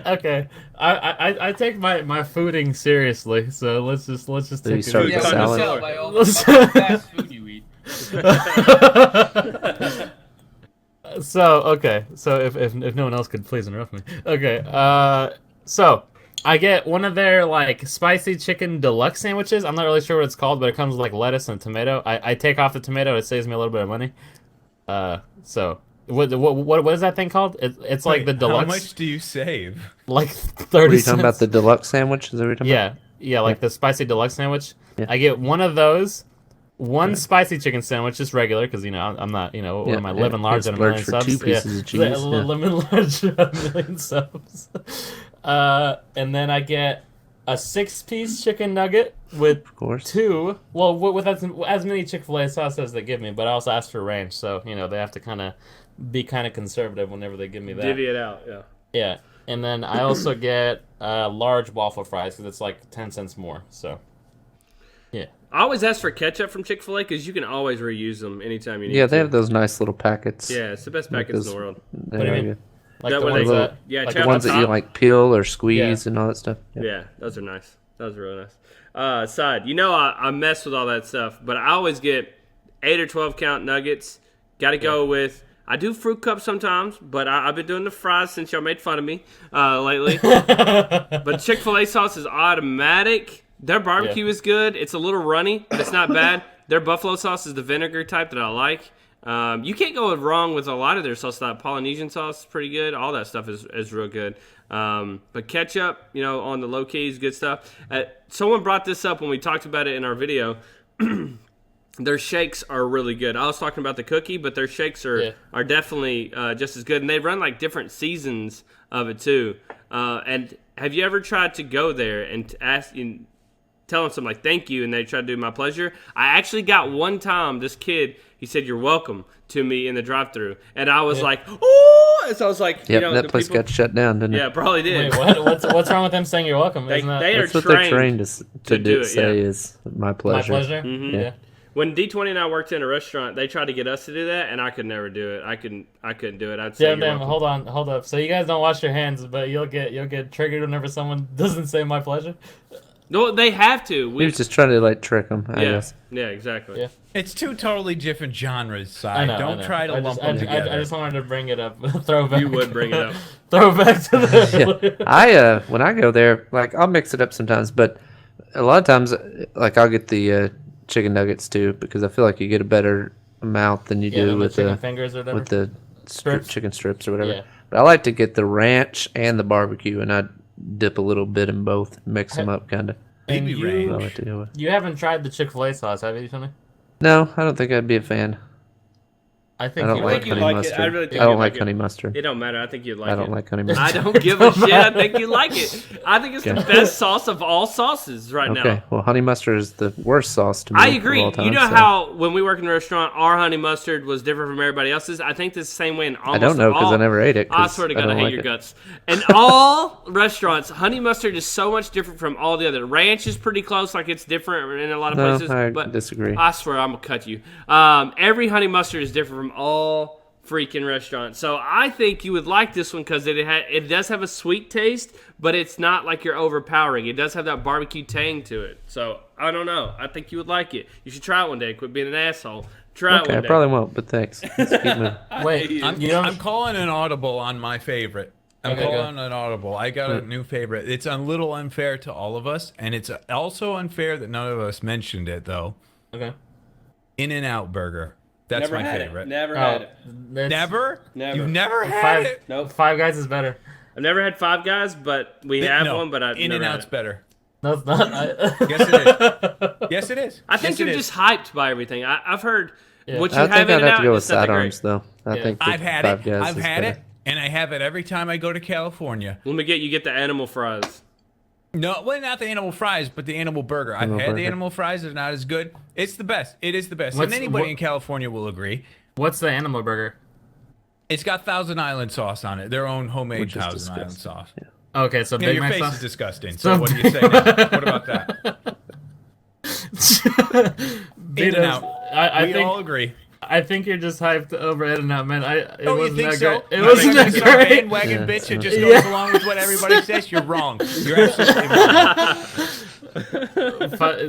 okay. I take my fooding seriously, so let's just Do you take start it. with Yeah, salad? salad. By all the fast food you eat. So if no one else could please interrupt me. Okay, so I get one of their like spicy chicken deluxe sandwiches. I'm not really sure what it's called, but it comes with like lettuce and tomato. I take off the tomato. It saves me a little bit of money. So what is that thing called? It's like Wait, the deluxe. How much do you save? Like 30 What are you cents. talking about? The deluxe sandwich? Is that what you're talking about? Yeah, like the spicy deluxe sandwich. Yeah. I get one of those, one spicy chicken sandwich, just regular, because I'm not, what am I, yeah. living large It's on a large million for subs? 2 pieces of cheese, Yeah, yeah. living large on a million subs. And then I get a 6-piece chicken nugget with Of course. 2, well, with as many Chick-fil-A sauce as they give me, but I also ask for ranch, so, they have to be kind of conservative whenever they give me that. Divvy it out. Yeah. Yeah, and then I also get large waffle fries because it's like 10 cents more. So, yeah. I always ask for ketchup from Chick-fil-A because you can always reuse them anytime you need. Yeah, they to. have those nice little packets. Yeah, it's the best Like packets in those- the world. They What do you are mean? good. Like That the way ones they- that, yeah, like check the Ones that you top. like peel or squeeze and all that stuff. Yeah. Yeah, those are nice. Those are really nice. Side, I mess with all that stuff, but I always get 8 or 12 count nuggets. Got to go with. I do fruit cups sometimes, but I've been doing the fries since y'all made fun of me lately. But Chick-fil-A sauce is automatic. Their barbecue is good. It's a little runny, but it's not bad. Their buffalo sauce is the vinegar type that I like. You can't go wrong with a lot of their sauce. That Polynesian sauce is pretty good. All that stuff is real good. But ketchup, on the low key is good stuff. Someone brought this up when we talked about it in our video. Their shakes are really good. I was talking about the cookie, but their shakes are definitely just as good. And they run like different seasons of it too. And have you ever tried to go there and tell them something like thank you, and they try to do my pleasure? I actually got one time this kid, he said you're welcome to me in the drive-thru, and I was like, oh, and so I was like, Yep, that place got shut down, didn't it? Yeah, probably did. Wait, what's wrong with them saying you're welcome? They Isn't that are That's what they're trained to do it, say yeah. is my my pleasure. pleasure? Mhm. Yeah. When D20 and I worked in a restaurant, they tried to get us to do that, and I could never do it. I couldn't do it. I'd say, Damn, you're welcome. hold up. So you guys don't wash your hands, but you'll get triggered whenever someone doesn't say my pleasure. No, they have to. He was just trying to trick them, I guess. Yeah, exactly. Yeah. It's 2 totally different genres, Si. I know. Don't try to I lump just, them I, together. I just wanted to bring it up. Throwback. You would bring it up. Throwback to the. I when I go there, I'll mix it up sometimes, but a lot of times, I'll get the chicken nuggets too, because I feel like you get a better amount than you do than with chicken the fingers or whatever. with the Strips? chicken strips or whatever. Yeah. But I like to get the ranch and the barbecue, and I dip a little bit in both, mix them up, kind of. And Baby you, ranch. I like to go with. you haven't tried the Chick-fil-A sauce, have you, Tony? No, I don't think I'd be a fan. I think I don't you like would. you'd honey like it. mustard. I really think I don't you'd like like honey it. mustard. It don't matter. I think you'd like it. I don't like honey I mustard. don't give a shit. I think you like it. I think it's the Okay. best sauce of all sauces right now. Okay, well, honey mustard is the worst sauce to me. I of agree. all time, You know so- how when we work in a restaurant, our honey mustard was different from everybody else's? I think it's the same way in almost I don't know because all- I never ate it. I 'cause swear to God, I don't hate like your it. guts. In all restaurants, honey mustard is so much different from all the other. Ranch is pretty close, like it's different in a lot of No, places. I but disagree. I swear I'm gonna cut you. Every honey mustard is different from all freaking restaurants. So I think you would like this one because it does have a sweet taste, but it's not like you're overpowering. It does have that barbecue tang to it. So I don't know. I think you would like it. You should try it one day. Quit being an asshole. Try it Okay, I one day. probably won't, but thanks. Let's keep moving. Wait, you don't. I'm calling an audible on my favorite. I'm Okay, go. calling an audible. I got a new favorite. It's a little unfair to all of us, and it's also unfair that none of us mentioned it, though. Okay. In-N-Out Burger. That's Never my had favorite. it. Never had it. It's- Never? Never. You've never had Five, it? Nope. Five Guys is better. I've never had Five Guys, but we have No, one. But I've never had In-N-Out's it. better. No, it's not. Yes, it is. Yes, it is. I think Yes, you're it is. just hyped by everything. I've heard Yeah. what you I have think in I'd and have out. to go with it's not that great. sidearms, though. I Yeah. think I've had Five it. Guys I've is had better. it, and I have it every time I go to California. Let me get the animal fries. No, well, not the animal fries, but the animal burger. I've Animal had the burger. animal fries. They're not as good. It's the best. It is the best. What's- and anybody what- in California will agree. What's the animal burger? It's got Thousand Island sauce on it. Their own homemade Which is Thousand Island disgusting. sauce. Yeah. Okay, so Yeah, Big your Mac face sauce. is disgusting. So- So what do you say now? What about that? In and out. I We think all agree. I think you're just hyped over In-N-Out, man. It Oh, you wasn't think that so? great. It You wasn't think that it's a great. bandwagon Yeah, bitch that so- just goes along with what everybody says? You're wrong. You're absolutely wrong.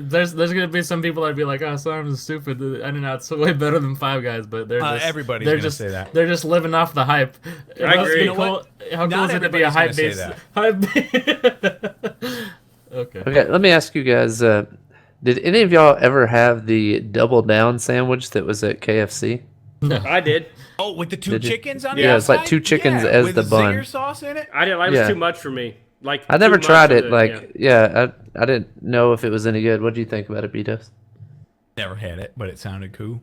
There's gonna be some people that'd be like, "Oh, Sarms is stupid. In-N-Out's way better than Five Guys," but they're just Everybody's they're gonna just say that. they're just living off the hype. It I must agree. be You know cool. what? How cool Not is it to be a hype everybody's based? gonna say Hype. Okay. Okay, let me ask you guys: did any of y'all ever have the double down sandwich that was at KFC? I did. Oh, with the two Did you- chickens on Yeah, the it's like outside? two chickens Yeah, as with the bun. zinger sauce in it? I didn't like it. Yeah. Was too much for me. Like I never too much tried of it. Like, yeah. I didn't know if it was any good. What do you think about it, Beatos? Never had it, but it sounded cool.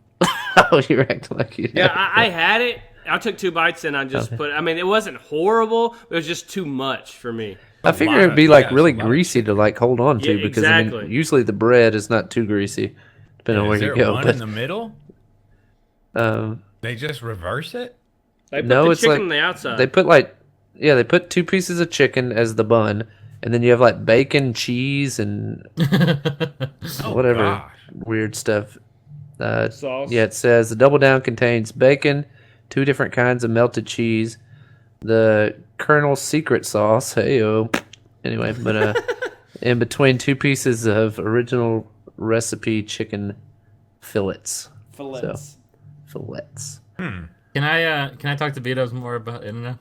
Oh, you were acting like you. Yeah, had I had it. I took 2 bites and I just put. I mean, it wasn't horrible. It was just too much for me. I figure lot it'd of- be like yeah, really it's a lot of greasy to like hold on to Yeah, because I exactly. mean, usually the bread is not too greasy, depending on where Is you there go. one in the middle? But They just reverse it? They put No, the it's chicken like- on the outside. they put they put 2 pieces of chicken as the bun, and then you have like bacon, cheese, and whatever gosh. weird stuff. Sauce. Yeah, it says the double down contains bacon, 2 different kinds of melted cheese, the Colonel's secret sauce. Heyo. Anyway, but in between 2 pieces of original recipe chicken fillets. Fillets. Fillets. Can I talk to Beatos more about In-N-Out?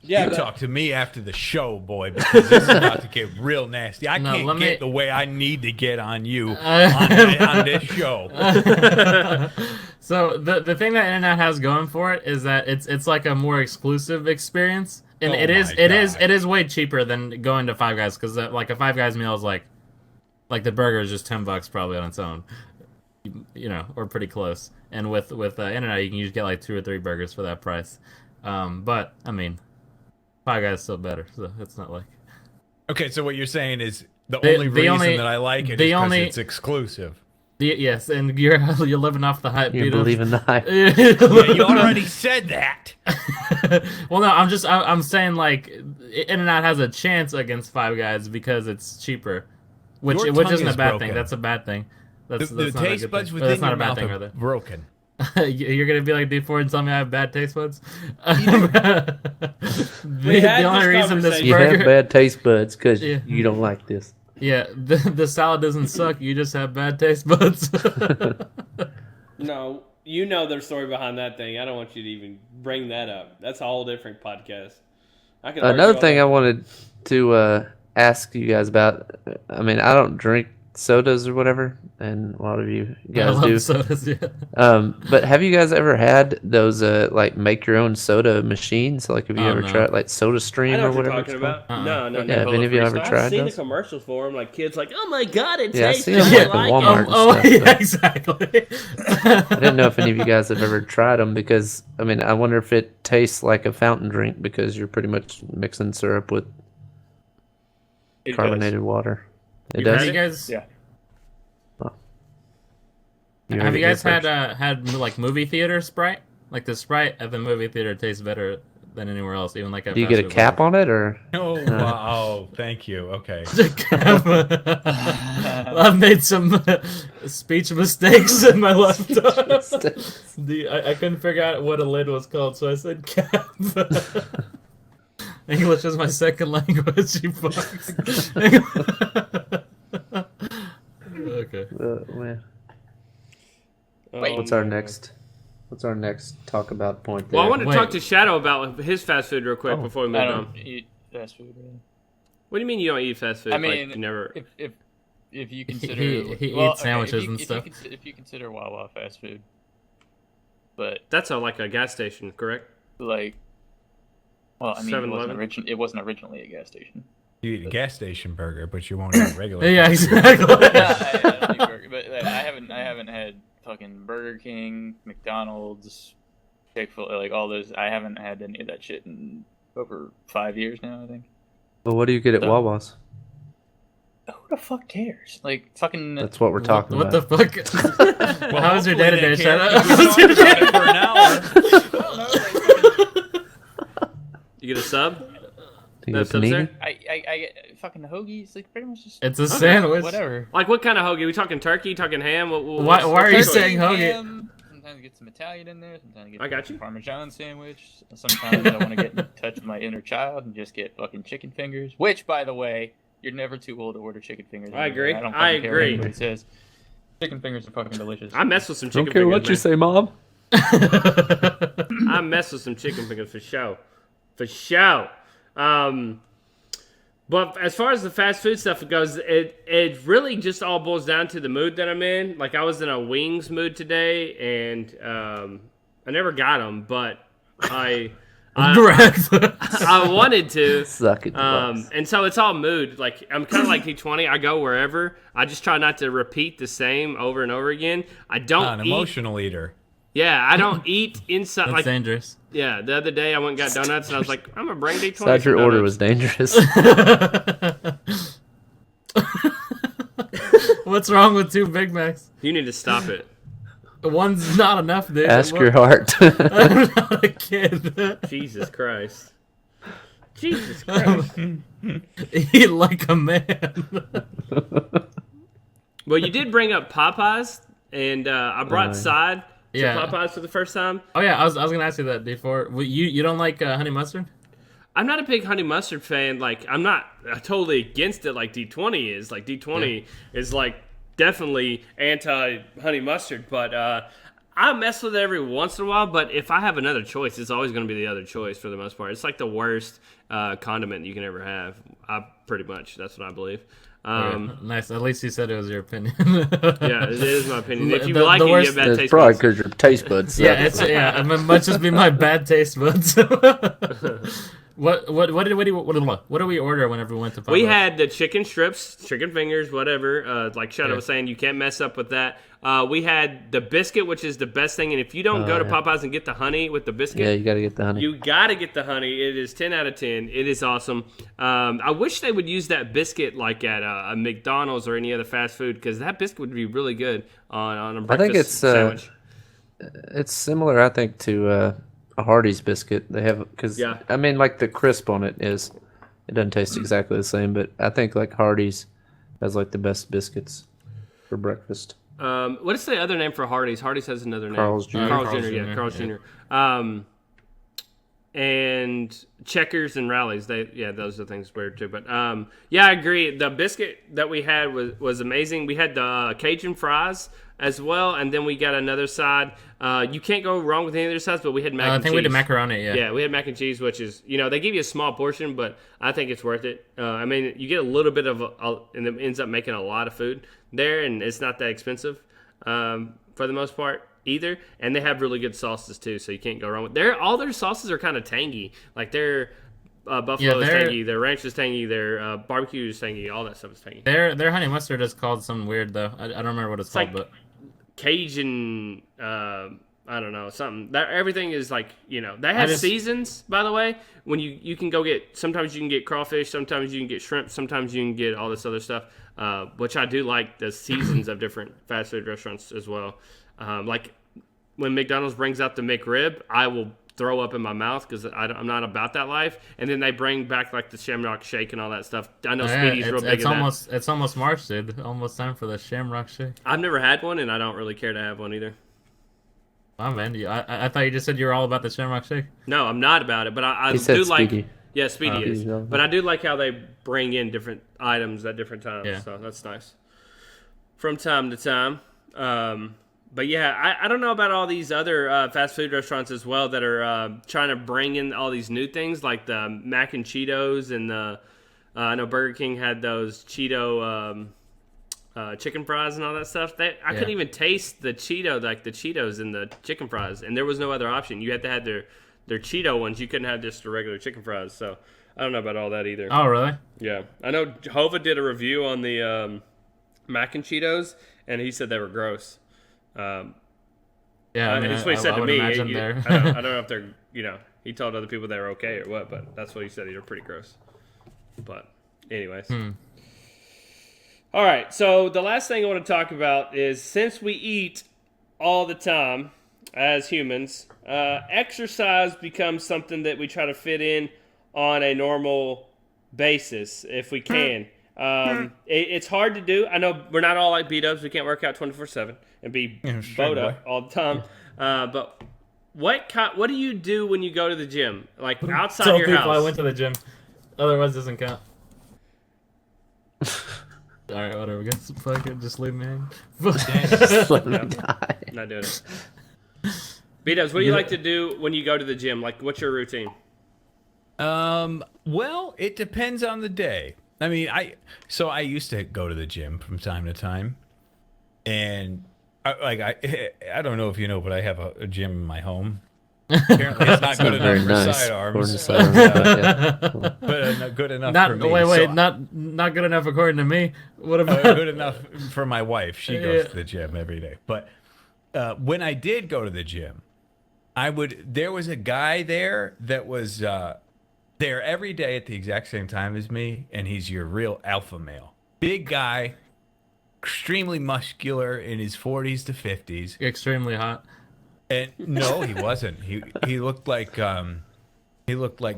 Yeah, You but- talk to me after the show, boy, because this is about to get real nasty. I No, can't let get me- the way I need to get on you on this show. So the thing that In-N-Out has going for it is that it's like a more exclusive experience, and Oh it is my God. it is way cheaper than going to Five Guys because like a Five Guys meal is like the burger is just $10 probably on its own, you know, or pretty close. And with In-N-Out you can usually get like 2 or 3 burgers for that price. But I mean, Five Guys is still better, so it's not like. Okay, so what you're saying is the The- only the reason only- that I like it is the because only- it's exclusive. Yes, and you're living off the hype. You Beatos. believe in the hype. Yeah, you already said that. Well, no, I'm saying like In-N-Out has a chance against Five Guys because it's cheaper, which Your which tongue isn't a is bad broken. thing. That's a bad thing. That's The not a taste good buds thing. within That's not your a bad mouth thing, are are they? broken. You're gonna be like D4 and tell me I have bad taste buds. We the had only this reason this conversation. You have burger, bad taste buds because Yeah. you don't like this. yeah, the salad doesn't suck. You just have bad taste buds. No, you know their story behind that thing. I don't want you to even bring that up. That's a whole different podcast. I can argue Another all thing that. I wanted to ask you guys about. I mean, I don't drink sodas or whatever, and a lot of you I guys love do. sodas, yeah. But have you guys ever had those like make your own soda machines? Like, have you Oh, ever no. tried like Soda I Stream know or what you're whatever talking it's called? about. No, no, Like no. Yeah, have any of you ever I've tried seen the those? commercials for them. Like kids, like, oh my god, it Yeah, I tastes see 'em, just like, in like Walmart. it. and Oh, stuff, yeah, but- exactly. I didn't know if any of you guys have ever tried them because, I mean, I wonder if it tastes like a fountain drink because you're pretty much mixing syrup with It does. carbonated water. It You've does. Have you guys Yeah. You have heard you it here guys had first. had like movie theater Sprite? Like the Sprite at the movie theater tastes better than anywhere else, even like at Do you fast get a food cap on it or? Oh, wow. Thank you. Okay. places. I've made some speech mistakes in my lifetime. I couldn't figure out what a lid was called, so I said cap. English is my second language, you fucks. Okay. Man. Oh, What's our my next? What's our next talk about point? Well, I there? want to Wait. talk to Shadow about his fast food real quick Oh. before we move I on. don't eat fast food. Really. What do you mean you don't eat fast food? I Like, mean, you never. if you consider he well, eats sandwiches if you, and if stuff. if you consider Wawa fast food, but That's like a gas station, correct? like, well, I mean, 7-Eleven? it wasn't originally a gas station. You eat a gas station burger, but you won't eat a regular. Yeah, fast food. exactly. I don't eat burger, but like, I haven't had fucking Burger King, McDonald's, Chick-fil-A, like all those. I haven't had any of that shit in over 5 years now, I think. Well, what do you get at So- Wawa's? Who the fuck cares? Like fucking. That's what we're talking What the about. fuck? Well, How was your day hopefully today, they Shadow? can't keep talking about it for an hour. I don't know, like, You get a sub? Do you That's get panini? there? I get fucking hoagies, like pretty much just It's a sandwich. whatever. Like what kind of hoagie? We talking turkey? Talking ham? Why are you what's the saying hoagie? Ham, sometimes get some Italian in there. Sometimes get I got some you. Parmesan sandwich. Sometimes I want to get in touch with my inner child and just get fucking chicken fingers. Which, by the way, you're never too old to order chicken fingers. I anymore. agree. I don't I fucking care what agree. anybody says. Chicken fingers are fucking delicious. I mess with some Don't chicken care fingers. what you say, Mom. I mess with some chicken fingers for sure. For sure. But as far as the fast food stuff goes, it really just all boils down to the mood that I'm in. Like I was in a wings mood today, and I never got them, but I Correct. I wanted to. Suck it. Deluxe. And so it's all mood. Like I'm kind of like D20. I go wherever. I just try not to repeat the same over and over again. I don't An eat. emotional eater. Yeah, I don't eat inside. That's Like dangerous. yeah, the other day I went and got donuts, and I was like, I'm gonna bring D20. Glad your some order donuts. was dangerous. What's wrong with 2 Big Macs? You need to stop it. One's not enough, dude. Ask your heart. I'm not a kid. Jesus Christ. Jesus Christ. Eat like a man. Well, you did bring up Popeyes, and I brought side to Yeah. Popeyes for the first time. Oh yeah, I was gonna ask you that before. You don't like honey mustard? I'm not a big honey mustard fan. Like, I'm not totally against it like D20 is. Like, D20 is, like, definitely anti-honey mustard. But I mess with it every once in a while. But if I have another choice, it's always going to be the other choice for the most part. It's like the worst condiment you can ever have. Pretty much. That's what I believe. Nice. At least you said it was your opinion. Yeah, it is my opinion. If you The- like the it, worst- you have bad It's taste probably buds. because your taste buds suck. Yeah, it might just be my bad taste buds. What do we order whenever we went to Popeyes? We had the chicken strips, chicken fingers, whatever. Like Shadow was saying, you can't mess up with that. We had the biscuit, which is the best thing. And if you don't go to Popeyes and get the honey with the biscuit, Yeah, you got to get the honey. you got to get the honey. It is 10 out of 10. It is awesome. I wish they would use that biscuit like at a McDonald's or any other fast food because that biscuit would be really good on a breakfast think it's, sandwich. It's similar, I think, to a Hardee's biscuit. They have because Yeah. I mean, like the crisp on it is, it doesn't taste exactly the same, but I think like Hardee's has like the best biscuits for breakfast. What is the other name for Hardee's? Hardee's has another name. Carl's Jr. Carl's Carl's Jr. Yeah, Jr., Carl's yeah. Jr. And Checkers and Rallies. Those are things weird too. But yeah, I agree. The biscuit that we had was amazing. We had the Cajun fries. as well, and then we got another side. You can't go wrong with any of their sides, but we had mac and cheese. I think we did macaroni, Yeah, we had mac and cheese, which is, they give you a small portion, but I think it's worth it. I mean, you get a little bit of, and it ends up making a lot of food there, and it's not that expensive for the most part either. And they have really good sauces too, so you can't go wrong with. All their sauces are kind of tangy, like their buffalo is tangy, their ranch is tangy, their barbecue is tangy, all that stuff is tangy. Their honey mustard is called something weird though. I don't remember what it's called, but Cajun, I don't know, something. That everything is like, they have seasons, by the way. When you can go get, sometimes you can get crawfish, sometimes you can get shrimp, sometimes you can get all this other stuff, which I do like the seasons of different fast food restaurants as well. Like when McDonald's brings out the McRib, I will throw up in my mouth because I'm not about that life. And then they bring back like the Shamrock Shake and all that stuff. I know Speedy's real big at that. It's almost March, dude. Almost time for the Shamrock Shake. I've never had one, and I don't really care to have one either. Oh man, I thought you just said you were all about the Shamrock Shake. No, I'm not about it, but I do like. Yeah, Speedy is. But I do like how they bring in different items at different times. Yeah. So that's nice. From time to time. But yeah, I don't know about all these other fast food restaurants as well that are trying to bring in all these new things like the mac and Cheetos and I know Burger King had those Cheeto chicken fries and all that stuff. I couldn't even taste the Cheetos in the chicken fries, and there was no other option. You had to have their Cheeto ones. You couldn't have just the regular chicken fries. So I don't know about all that either. Oh, really? Yeah, I know Hova did a review on the mac and Cheetos, and he said they were gross. Yeah, I mean, that's what he said to me. I don't know if they're, he told other people they were okay or what, but that's what he said. They're pretty gross. But, anyways. All right, so the last thing I want to talk about is since we eat all the time as humans, exercise becomes something that we try to fit in on a normal basis if we can. It's hard to do. I know we're not all like B-dubs. We can't work out 24/7 and be bowed up all the time. But what do you do when you go to the gym? Like outside your house? I went to the gym. Otherwise, it doesn't count. All right, whatever. Guess fuck it. Just leave me hang. Just let me die. Not doing it. B-dubs, what do you like to do when you go to the gym? Like, what's your routine? Well, it depends on the day. I mean, I used to go to the gym from time to time, and I don't know if you know, but I have a gym in my home. Apparently, it's not good enough for sidearms, but not good enough for me. Wait, not good enough according to me. What about good enough for my wife? She goes to the gym every day. But when I did go to the gym, there was a guy there that was there every day at the exact same time as me, and he's your real alpha male. Big guy, extremely muscular, in his 40s to 50s. Extremely hot. And no, he wasn't. He looked like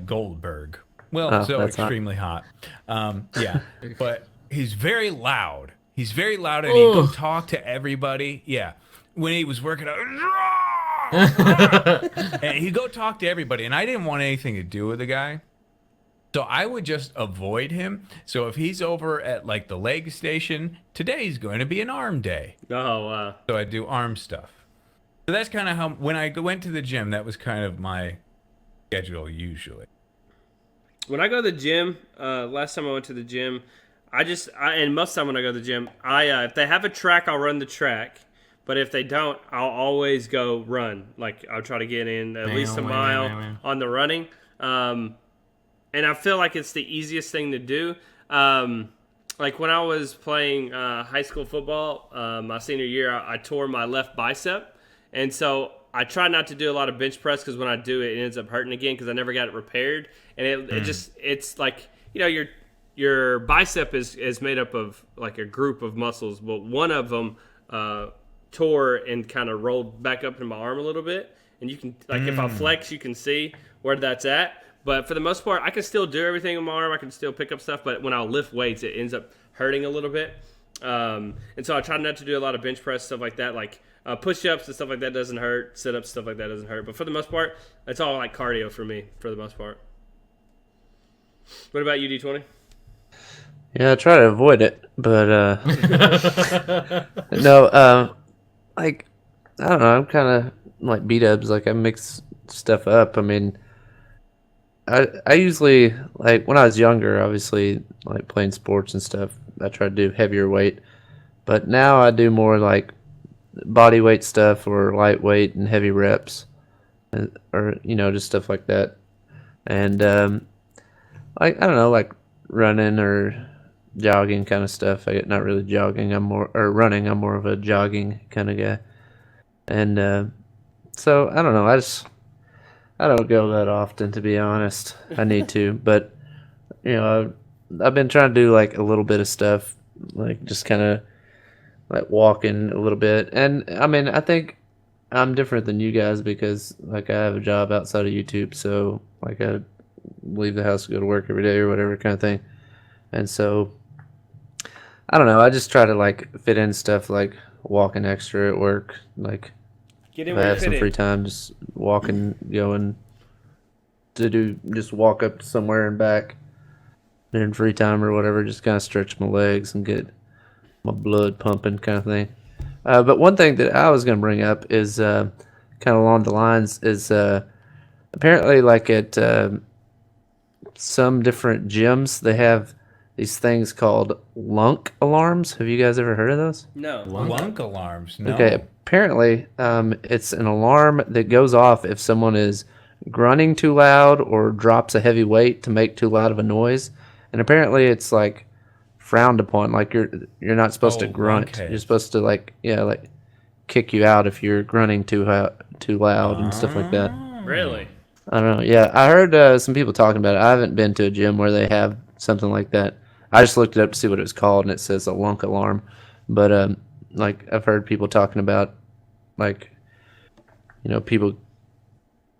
Goldberg. Well, extremely hot. Yeah, but he's very loud. He's very loud, and he'd go talk to everybody. Yeah, when he was working out. And he'd go talk to everybody, and I didn't want anything to do with the guy, so I would just avoid him. So if he's over at like the leg station, today's going to be an arm day. Oh, wow. So I do arm stuff. So that's kind of how, when I went to the gym, that was kind of my schedule usually. When I go to the gym, last time I went to the gym, and most of the time when I go to the gym, if they have a track, I'll run the track. But if they don't, I'll always go run. Like, I'll try to get in at least a mile on the running. And I feel like it's the easiest thing to do. Like, when I was playing high school football, my senior year, I tore my left bicep. And so I try not to do a lot of bench press because when I do it, it ends up hurting again because I never got it repaired. And it's like, your bicep is made up of like a group of muscles, but one of them tore and kind of rolled back up in my arm a little bit. And you can, if I flex, you can see where that's at. But for the most part, I can still do everything with my arm. I can still pick up stuff. But when I lift weights, it ends up hurting a little bit. And so I try not to do a lot of bench press, stuff like that. Like push-ups and stuff like that doesn't hurt. Sit-ups, stuff like that doesn't hurt. But for the most part, it's all like cardio for me, for the most part. What about you, D20? Yeah, I try to avoid it. But no, like, I don't know. I'm kind of like B-dubs. Like, I mix stuff up. I mean, I usually, like, when I was younger, obviously, like, playing sports and stuff, I try to do heavier weight. But now I do more, like, body weight stuff or lightweight and heavy reps. Or, just stuff like that. And, like, I don't know, like, running or jogging kind of stuff. Not really jogging. Or running. I'm more of a jogging kind of guy. And so I don't know. I don't go that often, to be honest. I need to, but I've been trying to do like a little bit of stuff, like just kind of like walking a little bit. And I mean, I think I'm different than you guys because like I have a job outside of YouTube, so like I leave the house to go to work every day or whatever kind of thing. And so I don't know. I just try to like fit in stuff like walking extra at work, like. Get in If I where you have fit some in. free time, just going to just walk up to somewhere and back during free time or whatever, just kind of stretch my legs and get my blood pumping kind of thing. But one thing that I was going to bring up is kind of along the lines is apparently like at some different gyms, they have these things called lunk alarms. Have you guys ever heard of those? No. Lunk alarms. No. Okay, apparently it's an alarm that goes off if someone is grunting too loud or drops a heavy weight to make too loud of a noise. And apparently it's like frowned upon. Like you're not supposed to grunt. lunkheads. You're supposed to like kick you out if you're grunting too loud and stuff like that. Really? I don't know. Yeah, I heard some people talking about it. I haven't been to a gym where they have something like that. I just looked it up to see what it was called, and it says a lunk alarm. But like I've heard people talking about, like, people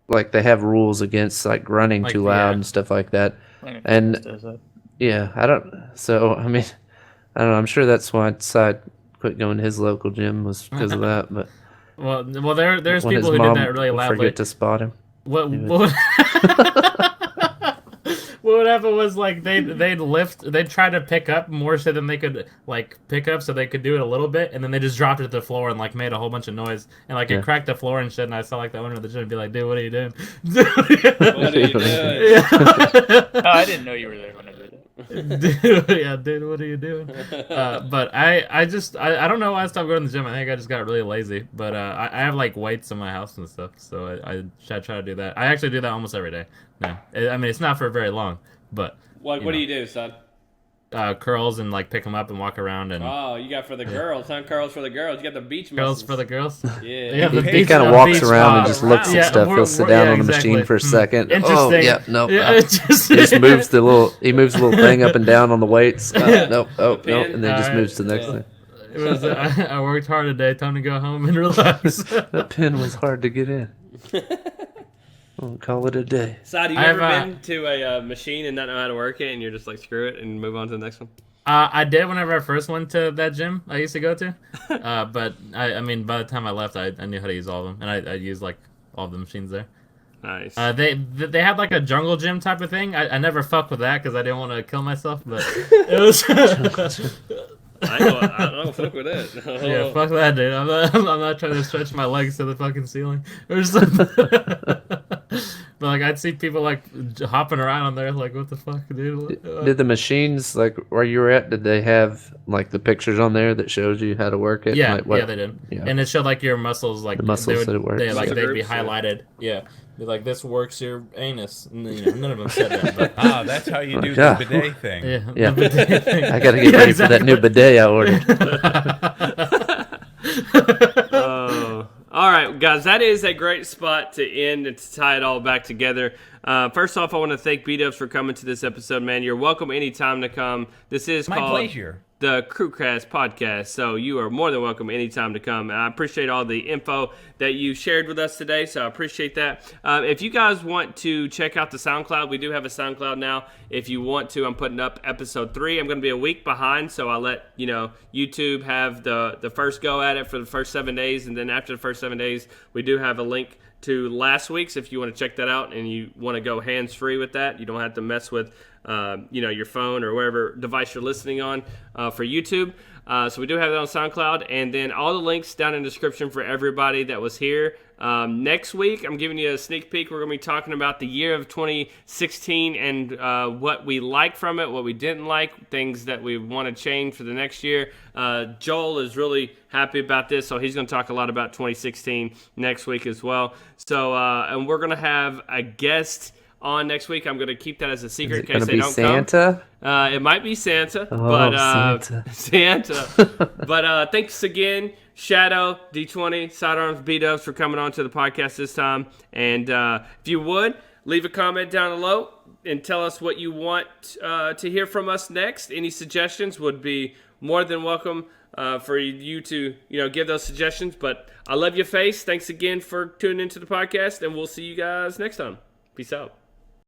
like they have rules against like running Like, too loud yeah. and stuff like that. Planet And Fitness does that. yeah, I don't. So I mean, I don't know. I'm sure that's why I decided to quit going to his local gym was because of that. But Well, there's when people his who did mom that really would loudly. forget to spot him. What would- what, what would happen was like they'd try to pick up more so than they could like pick up so they could do it a little bit, and then they just dropped it to the floor and like made a whole bunch of noise and like Yeah. it cracked the floor and shit. And I saw like the owner of the gym be like, "Dude, what are you doing?" What are you doing? Oh, I didn't know you were there when I did it. Dude, what are you doing? But I don't know why I stopped going to the gym. I think I just got really lazy. But I have like weights in my house and stuff, so I try to do that. I actually do that almost every day. No, I mean it's not for very long, but What You do know. you do, son? curls and like pick them up and walk around and Oh, you got for the girls, huh? Curls for the girls. You got the beach curls muscles. for the girls. Yeah. Yeah, the He beach- kind of the walks beach around and spa. just looks Yeah, at stuff. we're- He'll sit we're- down yeah, on the exactly. machine for a second. Oh, Interesting. yeah, nope. Yeah, He just moves the little thing up and down on the weights. Nope, nope, pin? and then just Alright. moves to the next thing. It was. I worked hard today. Time to go home and relax. That pin was hard to get in. I'll call it a day. Side, you I ever have, been to a machine and not know how to work it, and you're just like, screw it, and move on to the next one? I did whenever I first went to that gym I used to go to, but I mean by the time I left I knew how to use all of them, and I used like all of the machines there. Nice. They had like a jungle gym type of thing. I never fucked with that because I didn't want to kill myself, but it was. I don't fuck with that. Yeah, fuck that, dude. I'm not trying to stretch my legs to the fucking ceiling or something. But like, I'd see people like hopping around on there, like, what the fuck, dude? Did the machines, like where you were at, did they have like the pictures on there that shows you how to work it? Yeah, Like, what- yeah, they did. yeah. And it showed like your muscles, like The muscles that it works. They, like The they'd be groups, yeah. highlighted. Yeah, be like this works your anus. And, none of them said that, but Ah, that's how you do Yeah. the bidet thing. yeah, Yeah. the bidet thing. I got to get Yeah, ready for that new bidet I ordered. Oh. All right, guys, that is a great spot to end and to tie it all back together. First off, I want to thank B-Dubs for coming to this episode, man. You're welcome anytime to come. This is My called pleasure. the CrewCast podcast, so you are more than welcome anytime to come. And I appreciate all the info that you shared with us today, so I appreciate that. If you guys want to check out the SoundCloud, we do have a SoundCloud now. If you want to, I'm putting up episode 3. I'm going to be a week behind, so I'll let YouTube have the first go at it for the first 7 days, and then after the first 7 days, we do have a link to last week's if you want to check that out and you want to go hands-free with that. You don't have to mess with your phone or whatever device you're listening on for YouTube. So we do have that on SoundCloud, and then all the links down in the description for everybody that was here. Next week, I'm giving you a sneak peek. We're going to be talking about the year of 2016 and what we liked from it, what we didn't like, things that we want to change for the next year. Joel is really happy about this, so he's going to talk a lot about 2016 next week as well. So, and we're going to have a guest on next week. I'm going to keep that as a secret in case they don't Santa? come. It might be Santa, Oh, but Santa. Santa. But thanks again, Shadow, D20, Sidearms, B-Dubs for coming on to the podcast this time. And if you would, leave a comment down below and tell us what you want to hear from us next. Any suggestions would be more than welcome for you to give those suggestions. But I love your face. Thanks again for tuning into the podcast, and we'll see you guys next time. Peace out.